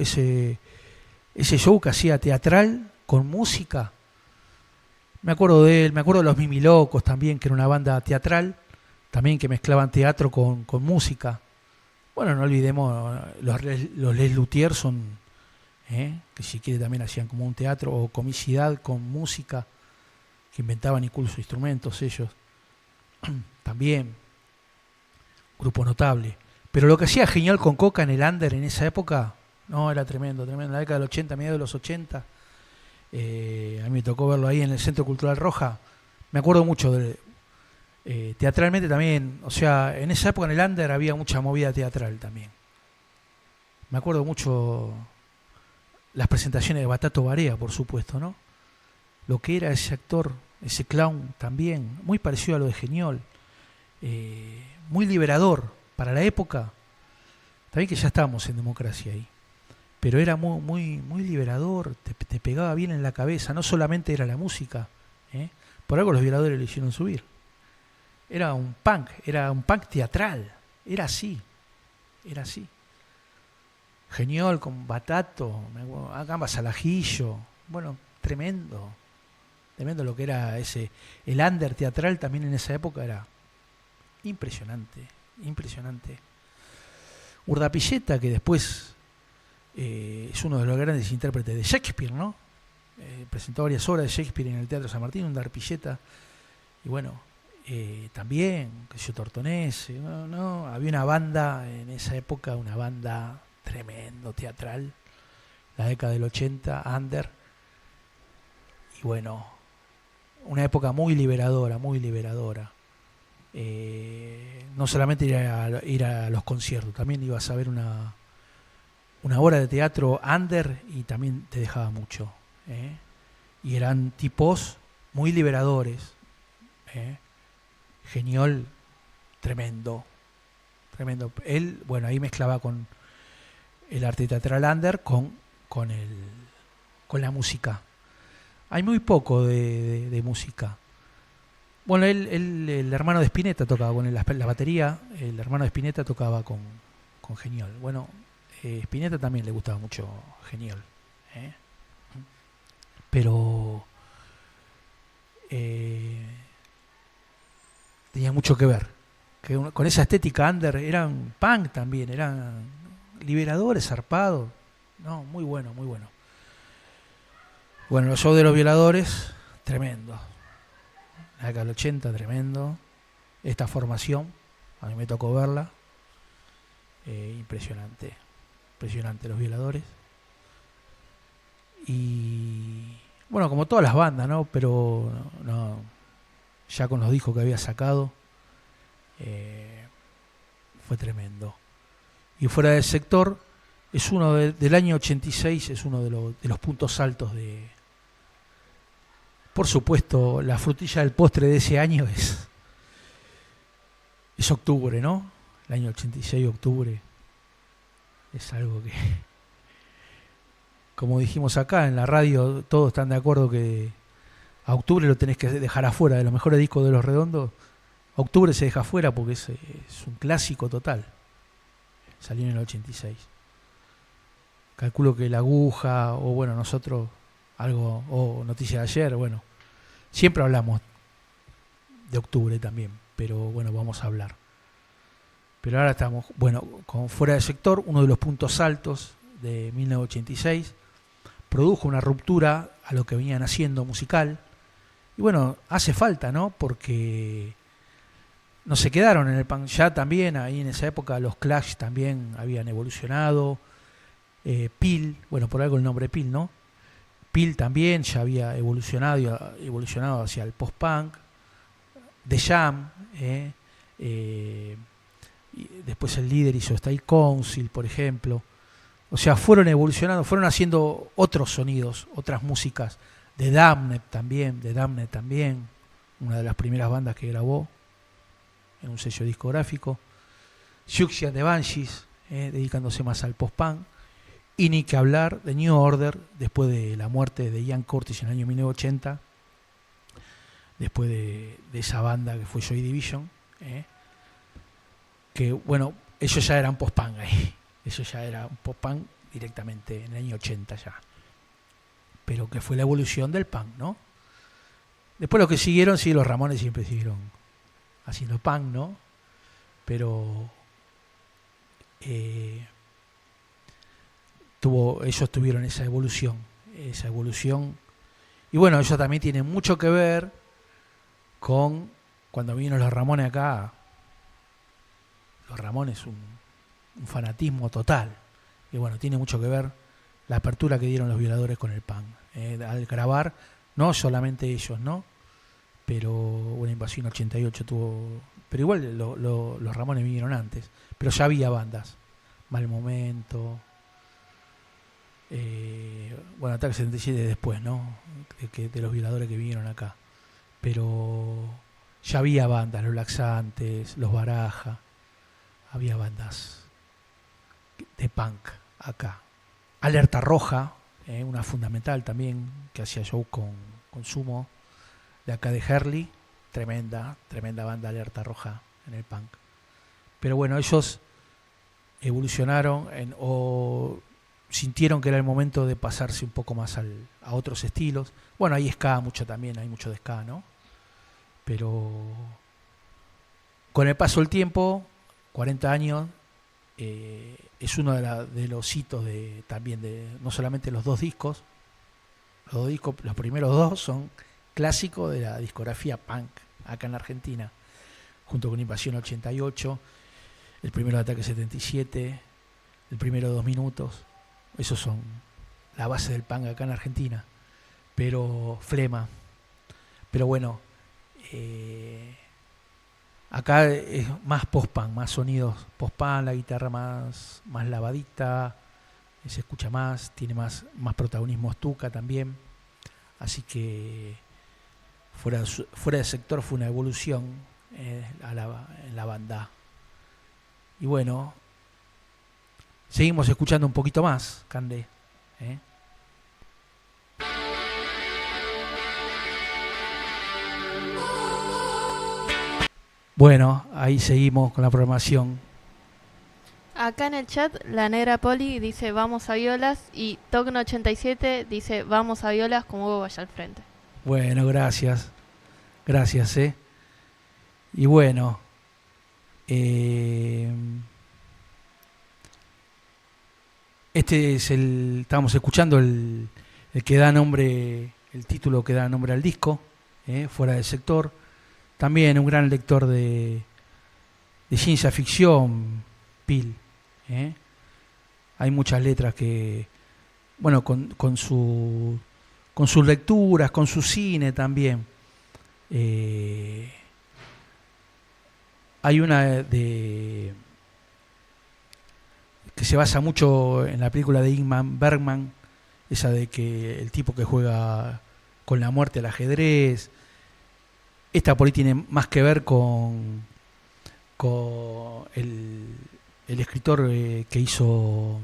que hacía teatral con música, me acuerdo de él, me acuerdo de los Mimilocos también, que era una banda teatral, también que mezclaban teatro con música. Bueno, no olvidemos, los Les Luthiers son, que si quiere también hacían como un teatro, o Comicidad con música, que inventaban incluso instrumentos ellos. También, grupo notable. Pero lo que hacía Geniol con Coca en el under en esa época, no, era tremendo. En la década del 80, mediados de los 80, a mí me tocó verlo ahí en el Centro Cultural Roja. Me acuerdo mucho teatralmente también, o sea, en esa época en el under había mucha movida teatral también. Me acuerdo mucho las presentaciones de Batato Barea, por supuesto, ¿no? Lo que era ese actor, ese clown también, muy parecido a lo de Geniol, muy liberador para la época. También que ya estábamos en democracia ahí, pero era muy liberador, te pegaba bien en la cabeza, no solamente era la música, por algo los violadores lo hicieron subir. Era un punk teatral, era así. Geniol con Batato, Gambas al ajillo, bueno, tremendo lo que era el under teatral también en esa época, era impresionante. Urdapilleta, que después es uno de los grandes intérpretes de Shakespeare, ¿no? Presentó varias obras de Shakespeare en el Teatro San Martín, Urdapilleta, y bueno, también, que yo Tortonese, no, había una banda en esa época, una banda tremendo teatral, la década del 80, under, y bueno, una época muy liberadora. No solamente ir a los conciertos, también ibas a ver una obra de teatro under y también te dejaba mucho, y eran tipos muy liberadores. Geniol, tremendo. Él, bueno, ahí mezclaba con el arte teatral under con la música. Hay muy poco de música. Bueno, el hermano de Spinetta tocaba con la batería, el hermano de Spinetta tocaba con Geniol. Bueno, Spinetta también le gustaba mucho Geniol, pero tenía mucho que ver. Con esa estética under, eran punk también, eran liberadores, zarpados. No, muy bueno. Bueno, los shows de los violadores, tremendo. La década del 80, tremendo. Esta formación, a mí me tocó verla. Impresionante los violadores. Y bueno, como todas las bandas, ¿no? Pero no, ya con los discos que había sacado, fue tremendo. Y Fuera del Sector es uno del año 86, es uno de los puntos altos de... Por supuesto, la frutilla del postre de ese año es octubre, ¿no? El año 86, octubre, es algo que, como dijimos acá en la radio, todos están de acuerdo que a octubre lo tenés que dejar afuera. De los mejores discos de Los Redondos, octubre se deja afuera porque es un clásico total. Salió en el 86. Calculo que La Aguja, o bueno, nosotros algo, o Noticia de Ayer, bueno, siempre hablamos de octubre también, pero bueno, vamos a hablar. Pero ahora estamos, bueno, con Fuera del Sector, uno de los puntos altos de 1986. produjo una ruptura a lo que venían haciendo musical. Y bueno, hace falta, ¿no? Porque no se quedaron en el punk. Ya también, ahí en esa época, los Clash también habían evolucionado. Peel, bueno, por algo el nombre Peel, ¿no? Peel también ya había evolucionado hacia el post-punk. The Jam, y después el líder hizo Style Council, por ejemplo. O sea, fueron evolucionando, fueron haciendo otros sonidos, otras músicas. The Damned también, una de las primeras bandas que grabó en un sello discográfico. Siouxsie and the Banshees, dedicándose más al post-punk. Y ni que hablar de New Order, después de la muerte de Ian Curtis en el año 1980, después de esa banda que fue Joy Division, que bueno, ellos ya eran post-punk ahí, ellos ya era un post-punk directamente en el año 80 ya, pero que fue la evolución del punk, ¿no? Después los que siguieron, sí, los Ramones siempre siguieron haciendo punk, ¿no? Pero ellos tuvieron esa evolución, y bueno, ellos también tienen mucho que ver con cuando vinieron los Ramones acá. Los Ramones un fanatismo total, y bueno, tiene mucho que ver la apertura que dieron los Violadores con el punk, al grabar, no solamente ellos, ¿no? Pero una Invasión 88 tuvo, pero igual los Ramones vinieron antes, pero ya había bandas, Mal Momento, bueno, Ataque 77 después, ¿no? De los Violadores que vinieron acá, pero ya había bandas, los Laxantes, los Baraja, había bandas de punk acá. Alerta Roja, una fundamental también, que hacía show con Sumo, de acá de Herley, tremenda banda Alerta Roja en el punk. Pero bueno, ellos evolucionaron o sintieron que era el momento de pasarse un poco más a otros estilos. Bueno, hay ska mucho también, hay mucho de ska, ¿no? Pero con el paso del tiempo, 40 años, es uno de los hitos también de no solamente los dos discos. Los primeros dos son clásicos de la discografía punk acá en Argentina, junto con Invasión 88, el primero de Ataque 77, el primero de 2 minutos. Esos son la base del punk acá en Argentina. Pero Flema. Pero bueno, acá es más post-punk, más sonidos post-punk, la guitarra más lavadita, se escucha más, tiene más protagonismo Stuka también. Así que fuera del sector fue una evolución en la banda. Y bueno, seguimos escuchando un poquito más, Cande. Bueno, ahí seguimos con la programación. Acá en el chat, la negra Poli dice vamos a violas y Tocno87 dice vamos a violas con Hugo vaya al frente. Bueno, gracias. Gracias, Y bueno, estábamos escuchando el que da nombre, el título que da nombre al disco, Fuera del Sector. También un gran lector de ciencia ficción, Peel. Hay muchas letras que, bueno, con sus lecturas, con su cine también. Hay una que se basa mucho en la película de Ingmar Bergman, esa de que el tipo que juega con la muerte al ajedrez. Esta por ahí tiene más que ver con el escritor que hizo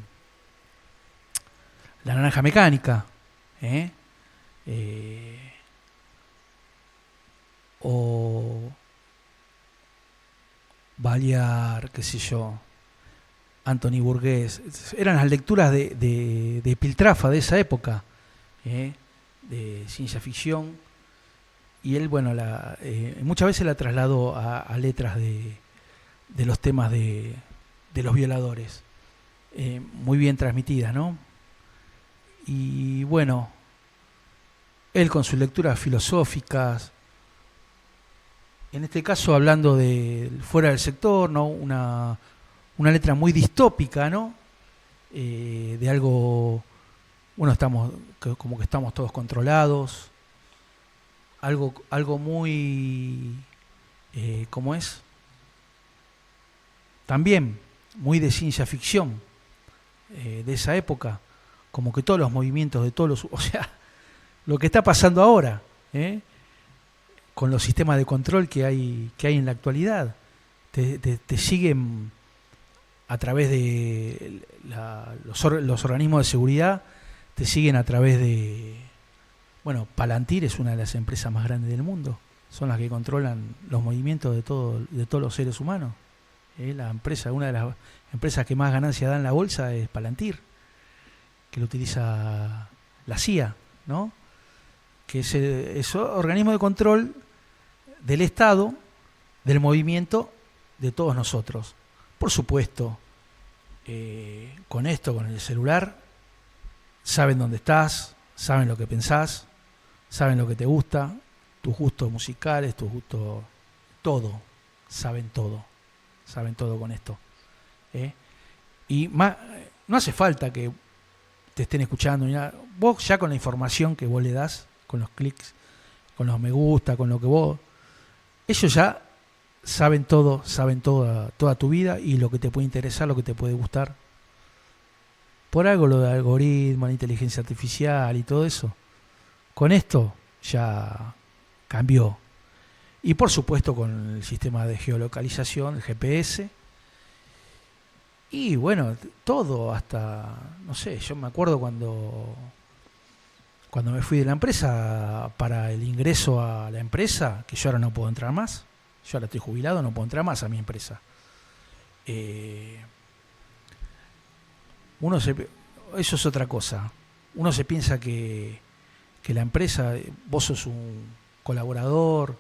La Naranja Mecánica, o Baliar, qué sé yo, Anthony Burgess. Eran las lecturas de Piltrafa de esa época, de ciencia ficción. Y él, bueno, muchas veces la trasladó a letras de los temas de los violadores, muy bien transmitidas, ¿no? Y bueno, él con sus lecturas filosóficas, en este caso hablando de fuera del sector, ¿no? Una letra muy distópica, ¿no? De algo, bueno, como que estamos todos controlados, algo muy, ¿cómo es? También muy de ciencia ficción, de esa época, como que todos los movimientos de todos los, o sea, lo que está pasando ahora, con los sistemas de control que hay en la actualidad, te siguen a través de los organismos de seguridad, te siguen a través de, bueno, Palantir es una de las empresas más grandes del mundo, son las que controlan los movimientos de todos los seres humanos. La empresa, una de las empresas que más ganancia da en la bolsa es Palantir, que lo utiliza la CIA, ¿no? Que es organismo de control del Estado, del movimiento de todos nosotros. Por supuesto, con esto, con el celular, saben dónde estás, saben lo que pensás, saben lo que te gusta, tus gustos musicales, tus gustos, todo, saben todo con esto. Y más, no hace falta que te estén escuchando ni nada. Vos ya con la información que vos le das, con los clics, con los me gusta, con lo que vos, ellos ya saben todo, toda tu vida y lo que te puede interesar, lo que te puede gustar. Por algo lo de algoritmo, la inteligencia artificial y todo eso, con esto ya cambió. Y por supuesto con el sistema de geolocalización, el GPS. Y bueno, todo hasta, no sé, yo me acuerdo cuando me fui de la empresa, para el ingreso a la empresa, que yo ahora no puedo entrar más, yo ahora estoy jubilado, no puedo entrar más a mi empresa. Eso es otra cosa. Uno se piensa que la empresa, vos sos un colaborador,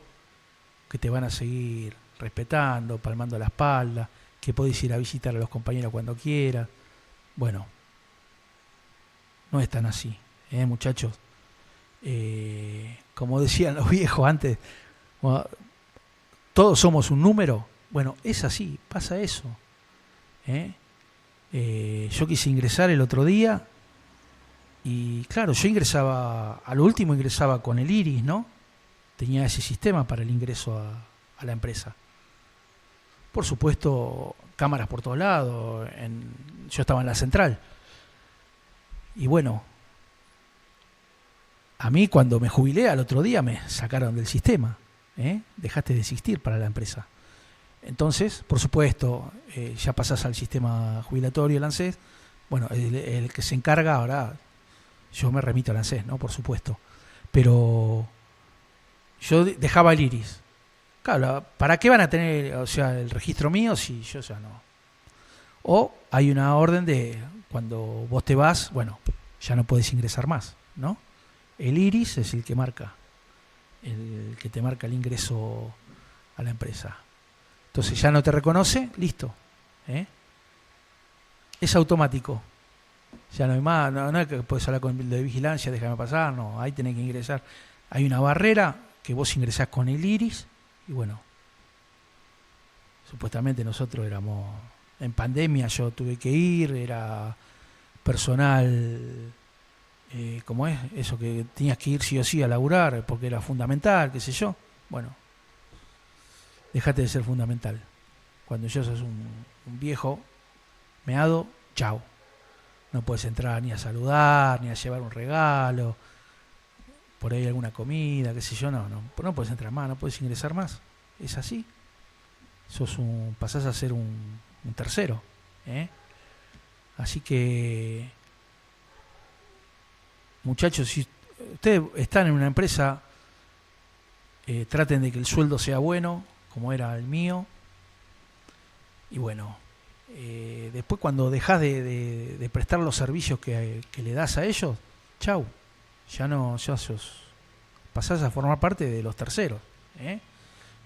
que te van a seguir respetando, palmando la espalda, que podés ir a visitar a los compañeros cuando quieras. Bueno, no es tan así, muchachos. Como decían los viejos antes, todos somos un número. Bueno, es así, pasa eso. Yo quise ingresar el otro día y claro, yo ingresaba, a lo último ingresaba con el iris, ¿no? Tenía ese sistema para el ingreso a la empresa. Por supuesto, cámaras por todos lados. Yo estaba en la central. Y bueno, a mí cuando me jubilé al otro día me sacaron del sistema. Dejaste de existir para la empresa. Entonces, por supuesto, ya pasás al sistema jubilatorio, el ANSES. Bueno, el que se encarga ahora, yo me remito al ANSES, ¿no? Por supuesto. Pero yo dejaba el iris. Claro, ¿para qué van a tener, o sea, el registro mío si yo ya no? O hay una orden de cuando vos te vas, bueno, ya no podés ingresar más, ¿no? El iris es el que te marca el ingreso a la empresa. Entonces ya no te reconoce, listo. Es automático. Ya no hay más, no es que podés hablar con el de vigilancia, déjame pasar, no, ahí tenés que ingresar. Hay una barrera que vos ingresás con el iris y bueno, supuestamente nosotros éramos, en pandemia yo tuve que ir, era personal, ¿cómo es? Eso que tenías que ir sí o sí a laburar porque era fundamental, qué sé yo. Bueno, dejate de ser fundamental. Cuando ya sos un viejo meado, chao. No puedes entrar ni a saludar, ni a llevar un regalo, por ahí alguna comida, qué sé yo, no puedes entrar más, no puedes ingresar más. Es así. Pasás a ser un tercero. Así que, muchachos, si ustedes están en una empresa, traten de que el sueldo sea bueno, como era el mío. Y bueno, después cuando dejás de prestar los servicios que le das a ellos, chau, ya pasás a formar parte de los terceros.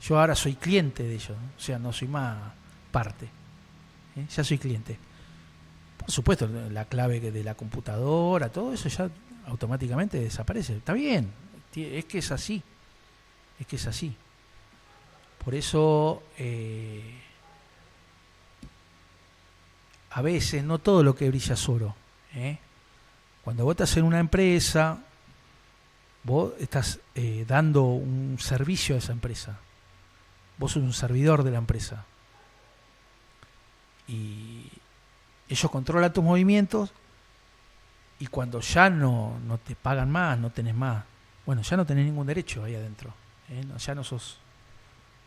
Yo ahora soy cliente de ellos, o sea, no soy más parte. Ya soy cliente. Por supuesto, la clave de la computadora, todo eso ya automáticamente desaparece. Está bien, es que es así. Es que es así. Por eso, a veces no todo lo que brilla es oro. Cuando vos estás en una empresa, vos estás dando un servicio a esa empresa. Vos sos un servidor de la empresa. Y ellos controlan tus movimientos y cuando ya no te pagan más, no tenés más, bueno, ya no tenés ningún derecho ahí adentro. Ya no sos,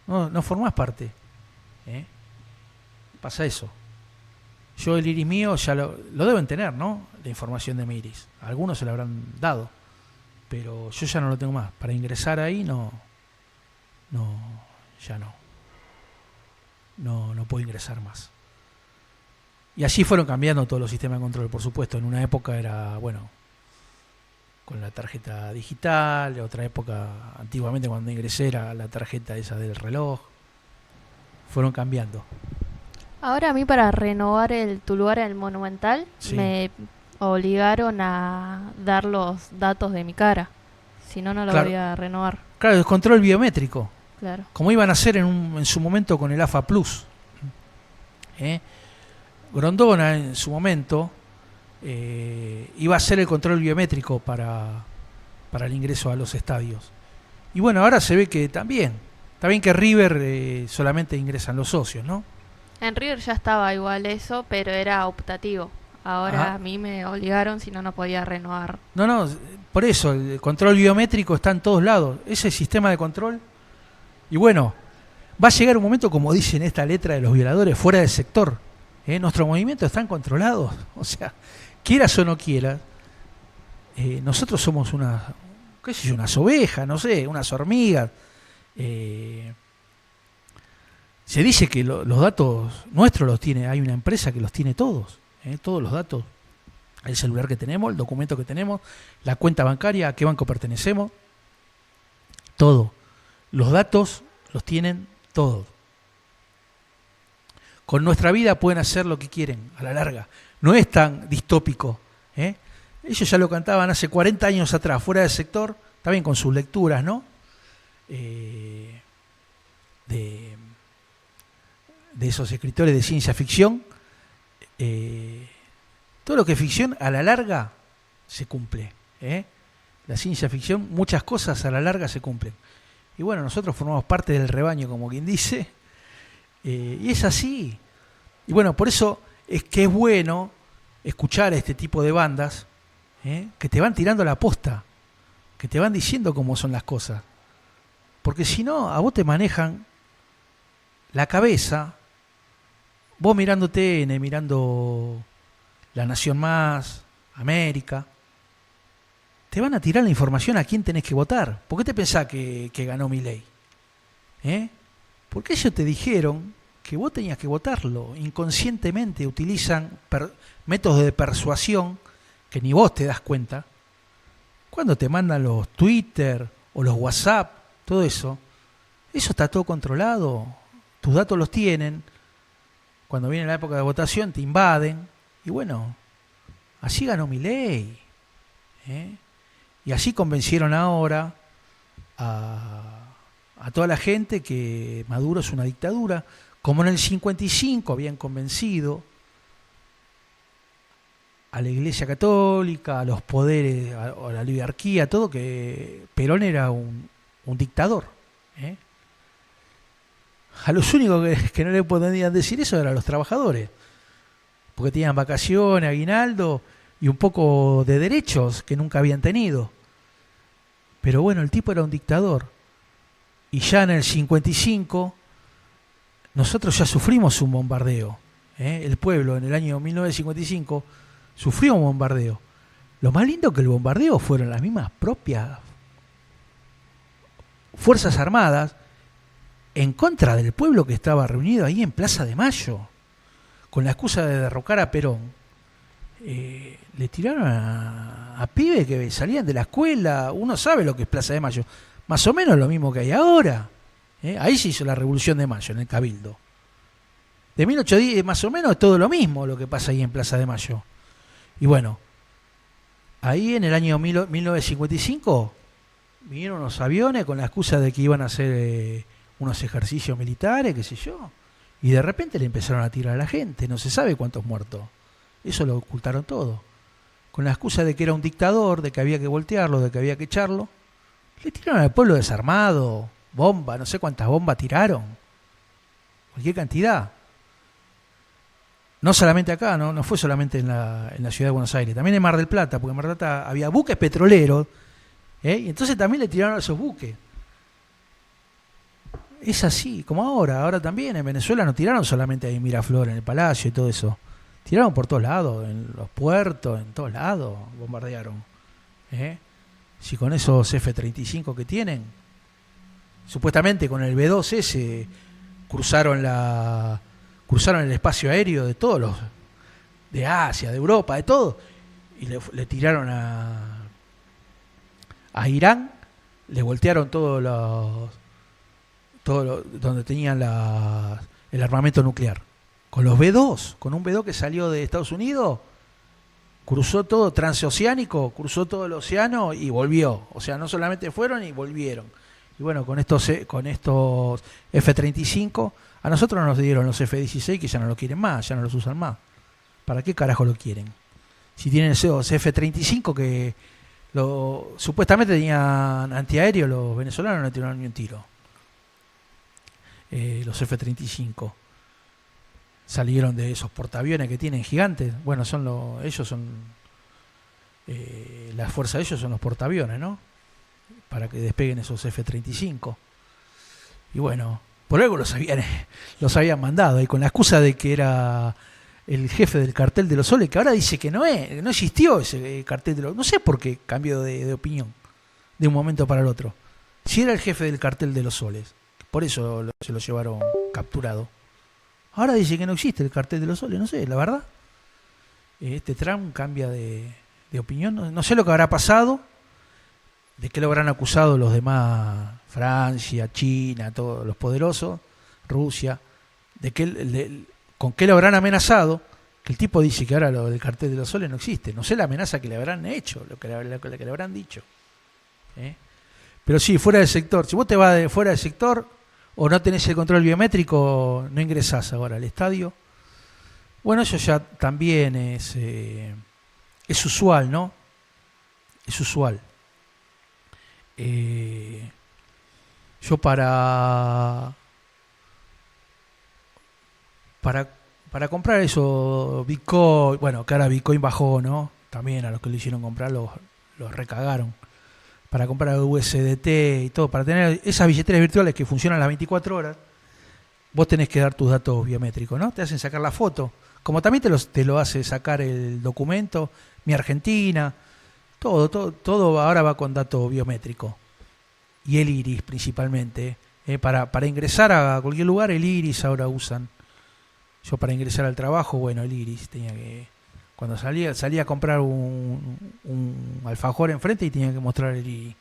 no formás parte. Pasa eso. Yo el iris mío ya lo deben tener, ¿no? La información de mi iris. Algunos se lo habrán dado, pero yo ya no lo tengo más. Para ingresar ahí ya no puedo ingresar más. Y así fueron cambiando todos los sistemas de control, por supuesto. En una época era, bueno, con la tarjeta digital, en otra época, antiguamente cuando ingresé era la tarjeta esa del reloj. Fueron cambiando. Ahora a mí para renovar tu lugar en el Monumental Sí. me obligaron a dar los datos de mi cara. Si no, no lo Claro. voy a renovar. Claro, el control biométrico, Claro. como iban a hacer en su momento con el AFA Plus. Grondona en su momento iba a hacer el control biométrico para el ingreso a los estadios. Y bueno, ahora se ve que también. Está bien que River solamente ingresan los socios, ¿no? En River ya estaba igual eso, pero era optativo. Ahora Ajá. a mí me obligaron, si no, no podía renovar. No, por eso, el control biométrico está en todos lados. Ese sistema de control. Y bueno, va a llegar un momento, como dice en esta letra de los violadores, fuera del sector. Nuestros movimientos están controlados. O sea, quieras o no quieras, nosotros somos unas ovejas, no sé, unas hormigas. Se dice que los datos nuestros los tiene, hay una empresa que los tiene todos, todos los datos. El celular que tenemos, el documento que tenemos, la cuenta bancaria, a qué banco pertenecemos, todo. Los datos los tienen todos. Con nuestra vida pueden hacer lo que quieren, a la larga. No es tan distópico. Ellos ya lo cantaban hace 40 años atrás, fuera del sector, también con sus lecturas, ¿no? De esos escritores de ciencia ficción. Todo lo que es ficción, a la larga, se cumple. La ciencia ficción, muchas cosas a la larga se cumplen. Y bueno, nosotros formamos parte del rebaño, como quien dice. Y es así. Y bueno, por eso es que es bueno escuchar a este tipo de bandas que te van tirando la posta, que te van diciendo cómo son las cosas. Porque si no, a vos te manejan la cabeza, vos mirando TN, mirando La Nación Más, América, te van a tirar la información a quién tenés que votar. ¿Por qué te pensás que ganó Milei? Porque ellos te dijeron que vos tenías que votarlo. Inconscientemente utilizan métodos de persuasión que ni vos te das cuenta. Cuando te mandan los Twitter o los WhatsApp, todo eso está todo controlado. Tus datos los tienen. Cuando viene la época de votación te invaden. Y bueno, así ganó Milei. Y así convencieron ahora a toda la gente que Maduro es una dictadura, como en el 55 habían convencido a la Iglesia Católica, a los poderes, a la oligarquía, todo, que Perón era un dictador. A los únicos que no le podían decir eso eran los trabajadores, porque tenían vacaciones, aguinaldo y un poco de derechos que nunca habían tenido. Pero bueno, el tipo era un dictador. Y ya en el 55 nosotros ya sufrimos un bombardeo. El pueblo en el año 1955 sufrió un bombardeo. Lo más lindo que el bombardeo fueron las mismas propias Fuerzas Armadas en contra del pueblo que estaba reunido ahí en Plaza de Mayo, con la excusa de derrocar a Perón. Le tiraron a pibes que salían de la escuela. Uno sabe lo que es Plaza de Mayo, más o menos lo mismo que hay ahora. Ahí se hizo la Revolución de Mayo, en el Cabildo. De 1810 más o menos es todo lo mismo lo que pasa ahí en Plaza de Mayo. Y bueno, ahí en el año 1955 vinieron unos aviones con la excusa de que iban a hacer unos ejercicios militares, qué sé yo, y de repente le empezaron a tirar a la gente, no se sabe cuántos muertos. Eso lo ocultaron todo. Con la excusa de que era un dictador, de que había que voltearlo, de que había que echarlo, le tiraron al pueblo desarmado, bomba, no sé cuántas bombas tiraron, cualquier cantidad. No solamente acá, no fue solamente en la ciudad de Buenos Aires, también en Mar del Plata, porque en Mar del Plata había buques petroleros, y entonces también le tiraron a esos buques. Es así, como ahora también en Venezuela no tiraron solamente ahí en Miraflores, en el Palacio y todo eso. Tiraron por todos lados, en los puertos, en todos lados bombardearon. Si con esos F-35 que tienen, supuestamente con el B-2S cruzaron el espacio aéreo de todos los, de Asia, de Europa, de todo, y le tiraron a Irán, le voltearon donde tenían el armamento nuclear. Con los B-2, con un B-2 que salió de Estados Unidos, cruzó todo transoceánico, cruzó todo el océano y volvió. O sea, no solamente fueron y volvieron. Y bueno, con estos F-35, a nosotros nos dieron los F-16 que ya no lo quieren más, ya no los usan más. ¿Para qué carajo lo quieren? Si tienen esos F-35 que supuestamente tenían antiaéreo, los venezolanos no tiraron ni un tiro. Los F-35 salieron de esos portaaviones que tienen gigantes. Bueno, la fuerza de ellos son los portaaviones, ¿no? Para que despeguen esos F-35. Y bueno, por algo los habían mandado, y con la excusa de que era el jefe del cartel de los soles, que ahora dice que no existió ese cartel de los... No sé por qué cambió de opinión de un momento para el otro. Si era el jefe del cartel de los soles, por eso se lo llevaron capturado. Ahora dice que no existe el cartel de los soles, no sé, la verdad. Este Trump cambia de opinión, no sé lo que habrá pasado, de qué lo habrán acusado los demás, Francia, China, todos los poderosos, Rusia, con qué lo habrán amenazado, que el tipo dice que ahora lo del cartel de los soles no existe. No sé la amenaza que le habrán hecho, lo que le habrán dicho. Pero sí, fuera del sector, si vos te vas de fuera del sector o no tenés el control biométrico, no ingresás ahora al estadio. Bueno, eso ya también es usual, ¿no? Es usual. Yo para comprar eso, Bitcoin, bueno, que ahora Bitcoin bajó, ¿no? También a los que lo hicieron comprar los recagaron. Para comprar USDT y todo, para tener esas billeteras virtuales que funcionan las 24 horas, vos tenés que dar tus datos biométricos, ¿no? Te hacen sacar la foto, como también te lo hace sacar el documento, Mi Argentina, todo ahora va con dato biométrico. Y el iris principalmente, para ingresar a cualquier lugar, el iris ahora usan. Yo para ingresar al trabajo, bueno, el iris tenía que... Cuando salía a comprar un alfajor enfrente y tenía que mostrar el iris.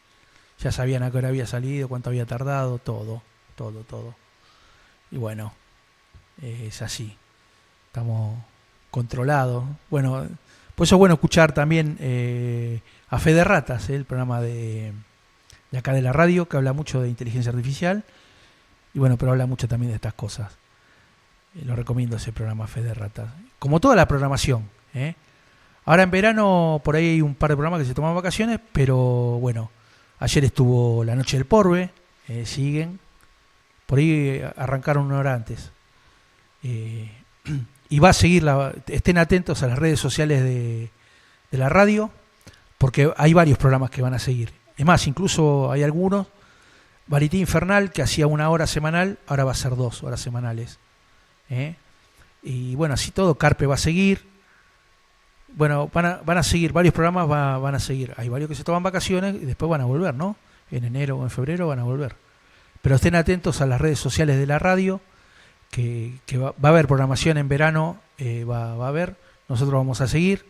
Ya sabían a qué hora había salido, cuánto había tardado, todo. Y bueno, es así. Estamos controlados. Bueno, por eso es bueno escuchar también a Fe de Ratas, el programa de acá de la radio, que habla mucho de inteligencia artificial. Y bueno, pero habla mucho también de estas cosas. Lo recomiendo ese programa, Fe de Ratas. Como toda la programación. Ahora en verano por ahí hay un par de programas que se toman vacaciones, pero bueno, ayer estuvo La Noche del Porve, siguen, por ahí arrancaron una hora antes, y va a seguir, estén atentos a las redes sociales de la radio, porque hay varios programas que van a seguir. Es más, incluso hay algunos, Varité Infernal, que hacía 1 hora semanal, ahora va a ser 2 horas semanales. Y bueno, así todo, Carpe va a seguir. Bueno, van a seguir, varios programas van a seguir. Hay varios que se toman vacaciones y después van a volver, ¿no? En enero o en febrero van a volver. Pero estén atentos a las redes sociales de la radio, que va a haber programación en verano, va a haber. Nosotros vamos a seguir,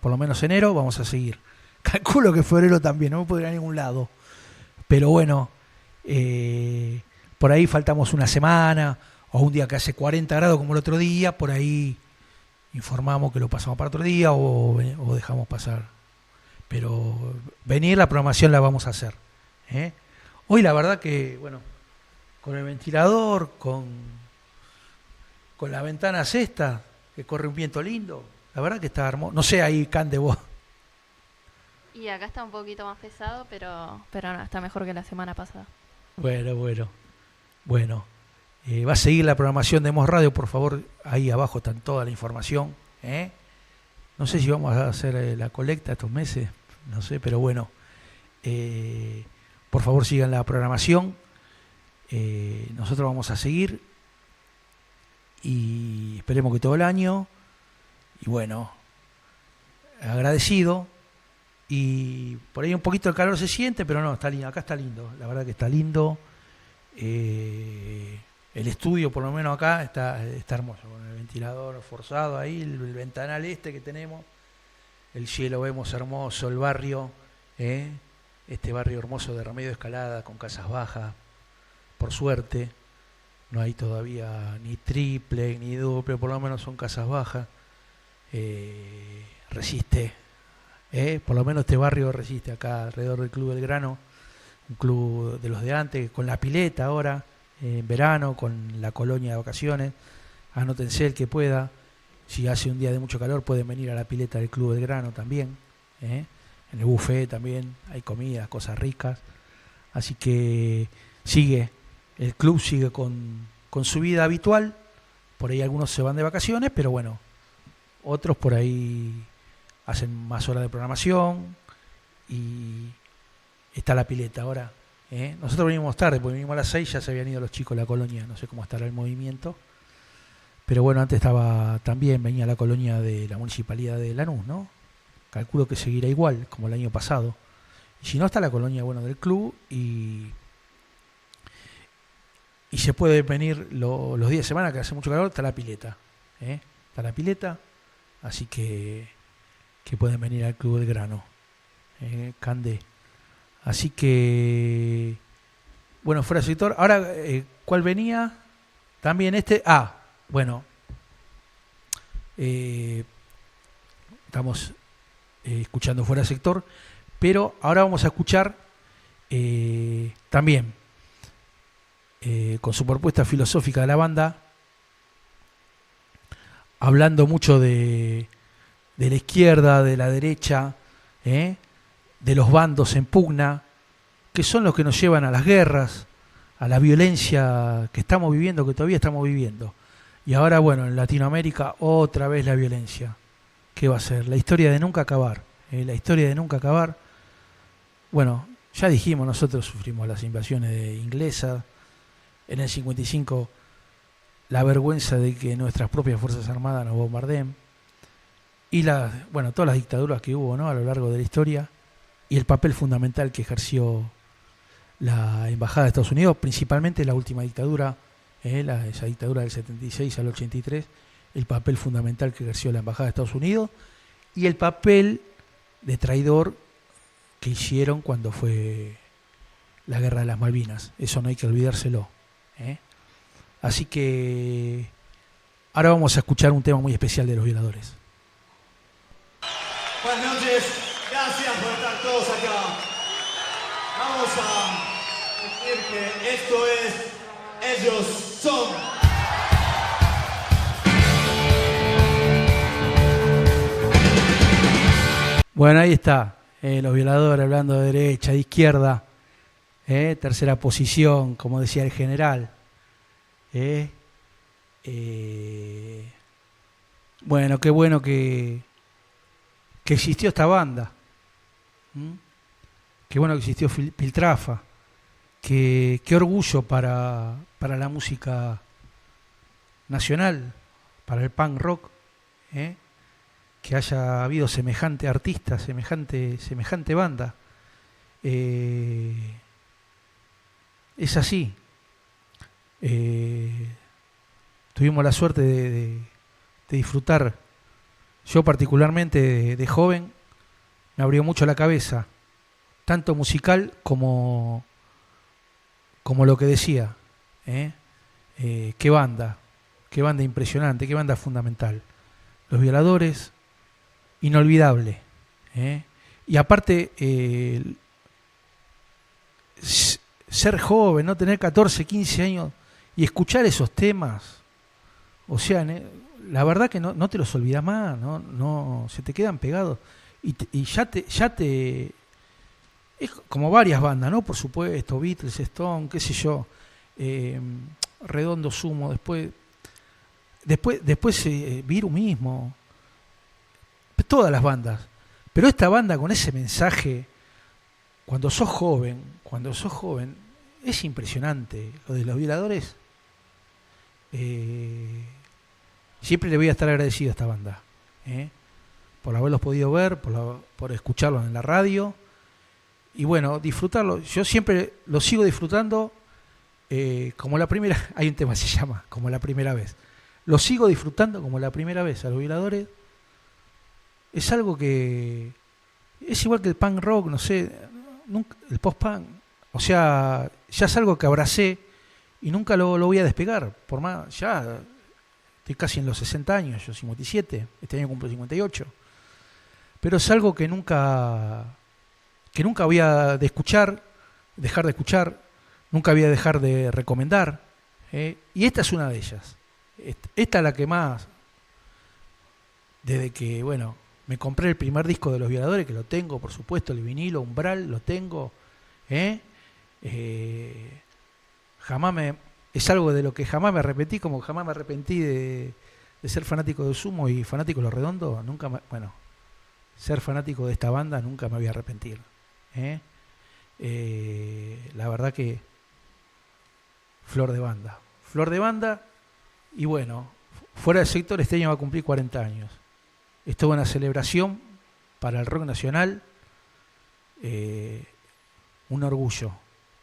por lo menos enero vamos a seguir. Calculo que febrero también, no me puedo ir a ningún lado. Pero bueno, por ahí faltamos una semana o un día que hace 40 grados como el otro día, por ahí informamos que lo pasamos para otro día o dejamos pasar. Pero venir, la programación la vamos a hacer. Hoy la verdad que, bueno, con el ventilador, con la ventana esta, que corre un viento lindo, la verdad que está hermoso. No sé, ahí, Cande, vos. Y acá está un poquito más pesado, pero no, está mejor que la semana pasada. Bueno. Va a seguir la programación de Mos Radio, por favor. Ahí abajo está toda la información. No sé si vamos a hacer la colecta estos meses, no sé, pero bueno. Por favor, sigan la programación. Nosotros vamos a seguir. Y esperemos que todo el año. Y bueno, agradecido. Y por ahí un poquito el calor se siente, pero no, está lindo. Acá está lindo, la verdad que está lindo. El estudio, por lo menos acá, está hermoso, con el ventilador forzado ahí, el ventanal que tenemos. El cielo vemos hermoso, el barrio, este barrio hermoso de Remedio Escalada, con casas bajas, por suerte. No hay todavía ni triple ni duple, por lo menos son casas bajas. Resiste. Por lo menos este barrio resiste acá alrededor del Club Belgrano, un club de los de antes, con la pileta ahora, en verano, con la colonia de vacaciones. Anótense el que pueda, si hace un día de mucho calor pueden venir a la pileta del Club Belgrano también, en el buffet también hay comida, cosas ricas, así que el club sigue con su vida habitual. Por ahí algunos se van de vacaciones, pero bueno, otros por ahí hacen más horas de programación y está la pileta ahora. Nosotros venimos tarde, porque venimos a las 6, ya se habían ido los chicos de la colonia, no sé cómo estará el movimiento. Pero bueno, antes venía la colonia de la Municipalidad de Lanús, ¿no? Calculo que seguirá igual, como el año pasado. Y si no, está la colonia, del club y se puede venir los días de semana, que hace mucho calor, está la pileta. Está la pileta, así que pueden venir al Club Belgrano, Candé. Así que, bueno, fuera de sector. Ahora, ¿cuál venía? También estamos escuchando fuera de sector, pero ahora vamos a escuchar también, con su propuesta filosófica de la banda, hablando mucho de la izquierda, de la derecha, de los bandos en pugna, que son los que nos llevan a las guerras, a la violencia que estamos viviendo, que todavía estamos viviendo. Y ahora, en Latinoamérica, otra vez la violencia. ¿Qué va a ser? La historia de nunca acabar. La historia de nunca acabar. Bueno, ya dijimos, nosotros sufrimos las invasiones inglesas. En el 55, la vergüenza de que nuestras propias Fuerzas Armadas nos bombardeen. Y todas las dictaduras que hubo, ¿no?, a lo largo de la historia. Y el papel fundamental que ejerció la Embajada de Estados Unidos, principalmente la última dictadura, esa dictadura del 76 al 83, el papel fundamental que ejerció la Embajada de Estados Unidos y el papel de traidor que hicieron cuando fue la Guerra de las Malvinas. Eso no hay que olvidárselo. Así que ahora vamos a escuchar un tema muy especial de Los Violadores. Buenas noches, gracias por estar todos acá. Vamos a decir que esto es Ellos Son. Bueno, ahí está, Los Violadores, hablando de derecha, de izquierda, tercera posición, como decía el general. Bueno, qué bueno que existió esta banda. Qué bueno que existió Piltrafa. Qué orgullo para la música nacional, para el punk rock, que haya habido semejante artista, semejante banda. Es así. Tuvimos la suerte de disfrutar. Yo particularmente de joven me abrió mucho la cabeza, tanto musical como lo que decía, Qué banda impresionante, qué banda fundamental. Los Violadores, inolvidable. Y aparte, ser joven, no tener 14, 15 años y escuchar esos temas, o sea, la verdad que no te los olvidas más, no se te quedan pegados y ya te es como varias bandas, ¿no? Por supuesto, Beatles, Stone, qué sé yo, Redondo, Sumo, después Viru mismo, todas las bandas, pero esta banda con ese mensaje, cuando sos joven, es impresionante. Lo de Los Violadores, siempre le voy a estar agradecido a esta banda, por haberlos podido ver, por escucharlos en la radio, y bueno, disfrutarlo. Yo siempre lo sigo disfrutando como la primera, hay un tema que se llama Como la Primera Vez. Lo sigo disfrutando como la primera vez a Los Violadores. Es algo que es igual que el punk rock, no sé, el post-punk. O sea, ya es algo que abracé y nunca lo voy a despegar. Por más, ya estoy casi en los 60 años, yo 57, este año cumplo 58. Pero es algo que nunca voy a dejar de escuchar, nunca voy a dejar de recomendar. Y esta es una de ellas. Esta es la que más, desde que, bueno, me compré el primer disco de Los Violadores, que lo tengo, por supuesto, el vinilo, Umbral, lo tengo. Es algo de lo que jamás me arrepentí, como jamás me arrepentí de ser fanático de Sumo y fanático de Los Redondos. Ser fanático de esta banda nunca me voy a arrepentir. La verdad que flor de banda. Y bueno, fuera del sector, este año va a cumplir 40 años. Esto es una celebración para el rock nacional, un orgullo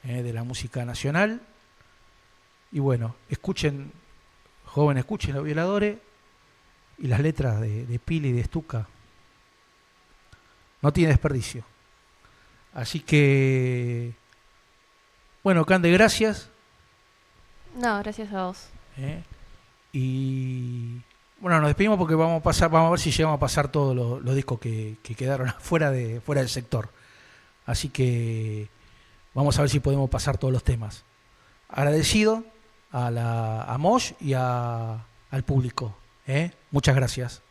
de la música nacional. Y bueno, jóvenes, escuchen Los Violadores y las letras de Pili y de Stuka. No tiene desperdicio. Así que, bueno, Cande, gracias. No, gracias a vos. Y bueno, nos despedimos porque vamos a ver si llegamos a pasar todos los discos que quedaron fuera del sector. Así que vamos a ver si podemos pasar todos los temas. Agradecido a Mosh y al público. Muchas gracias.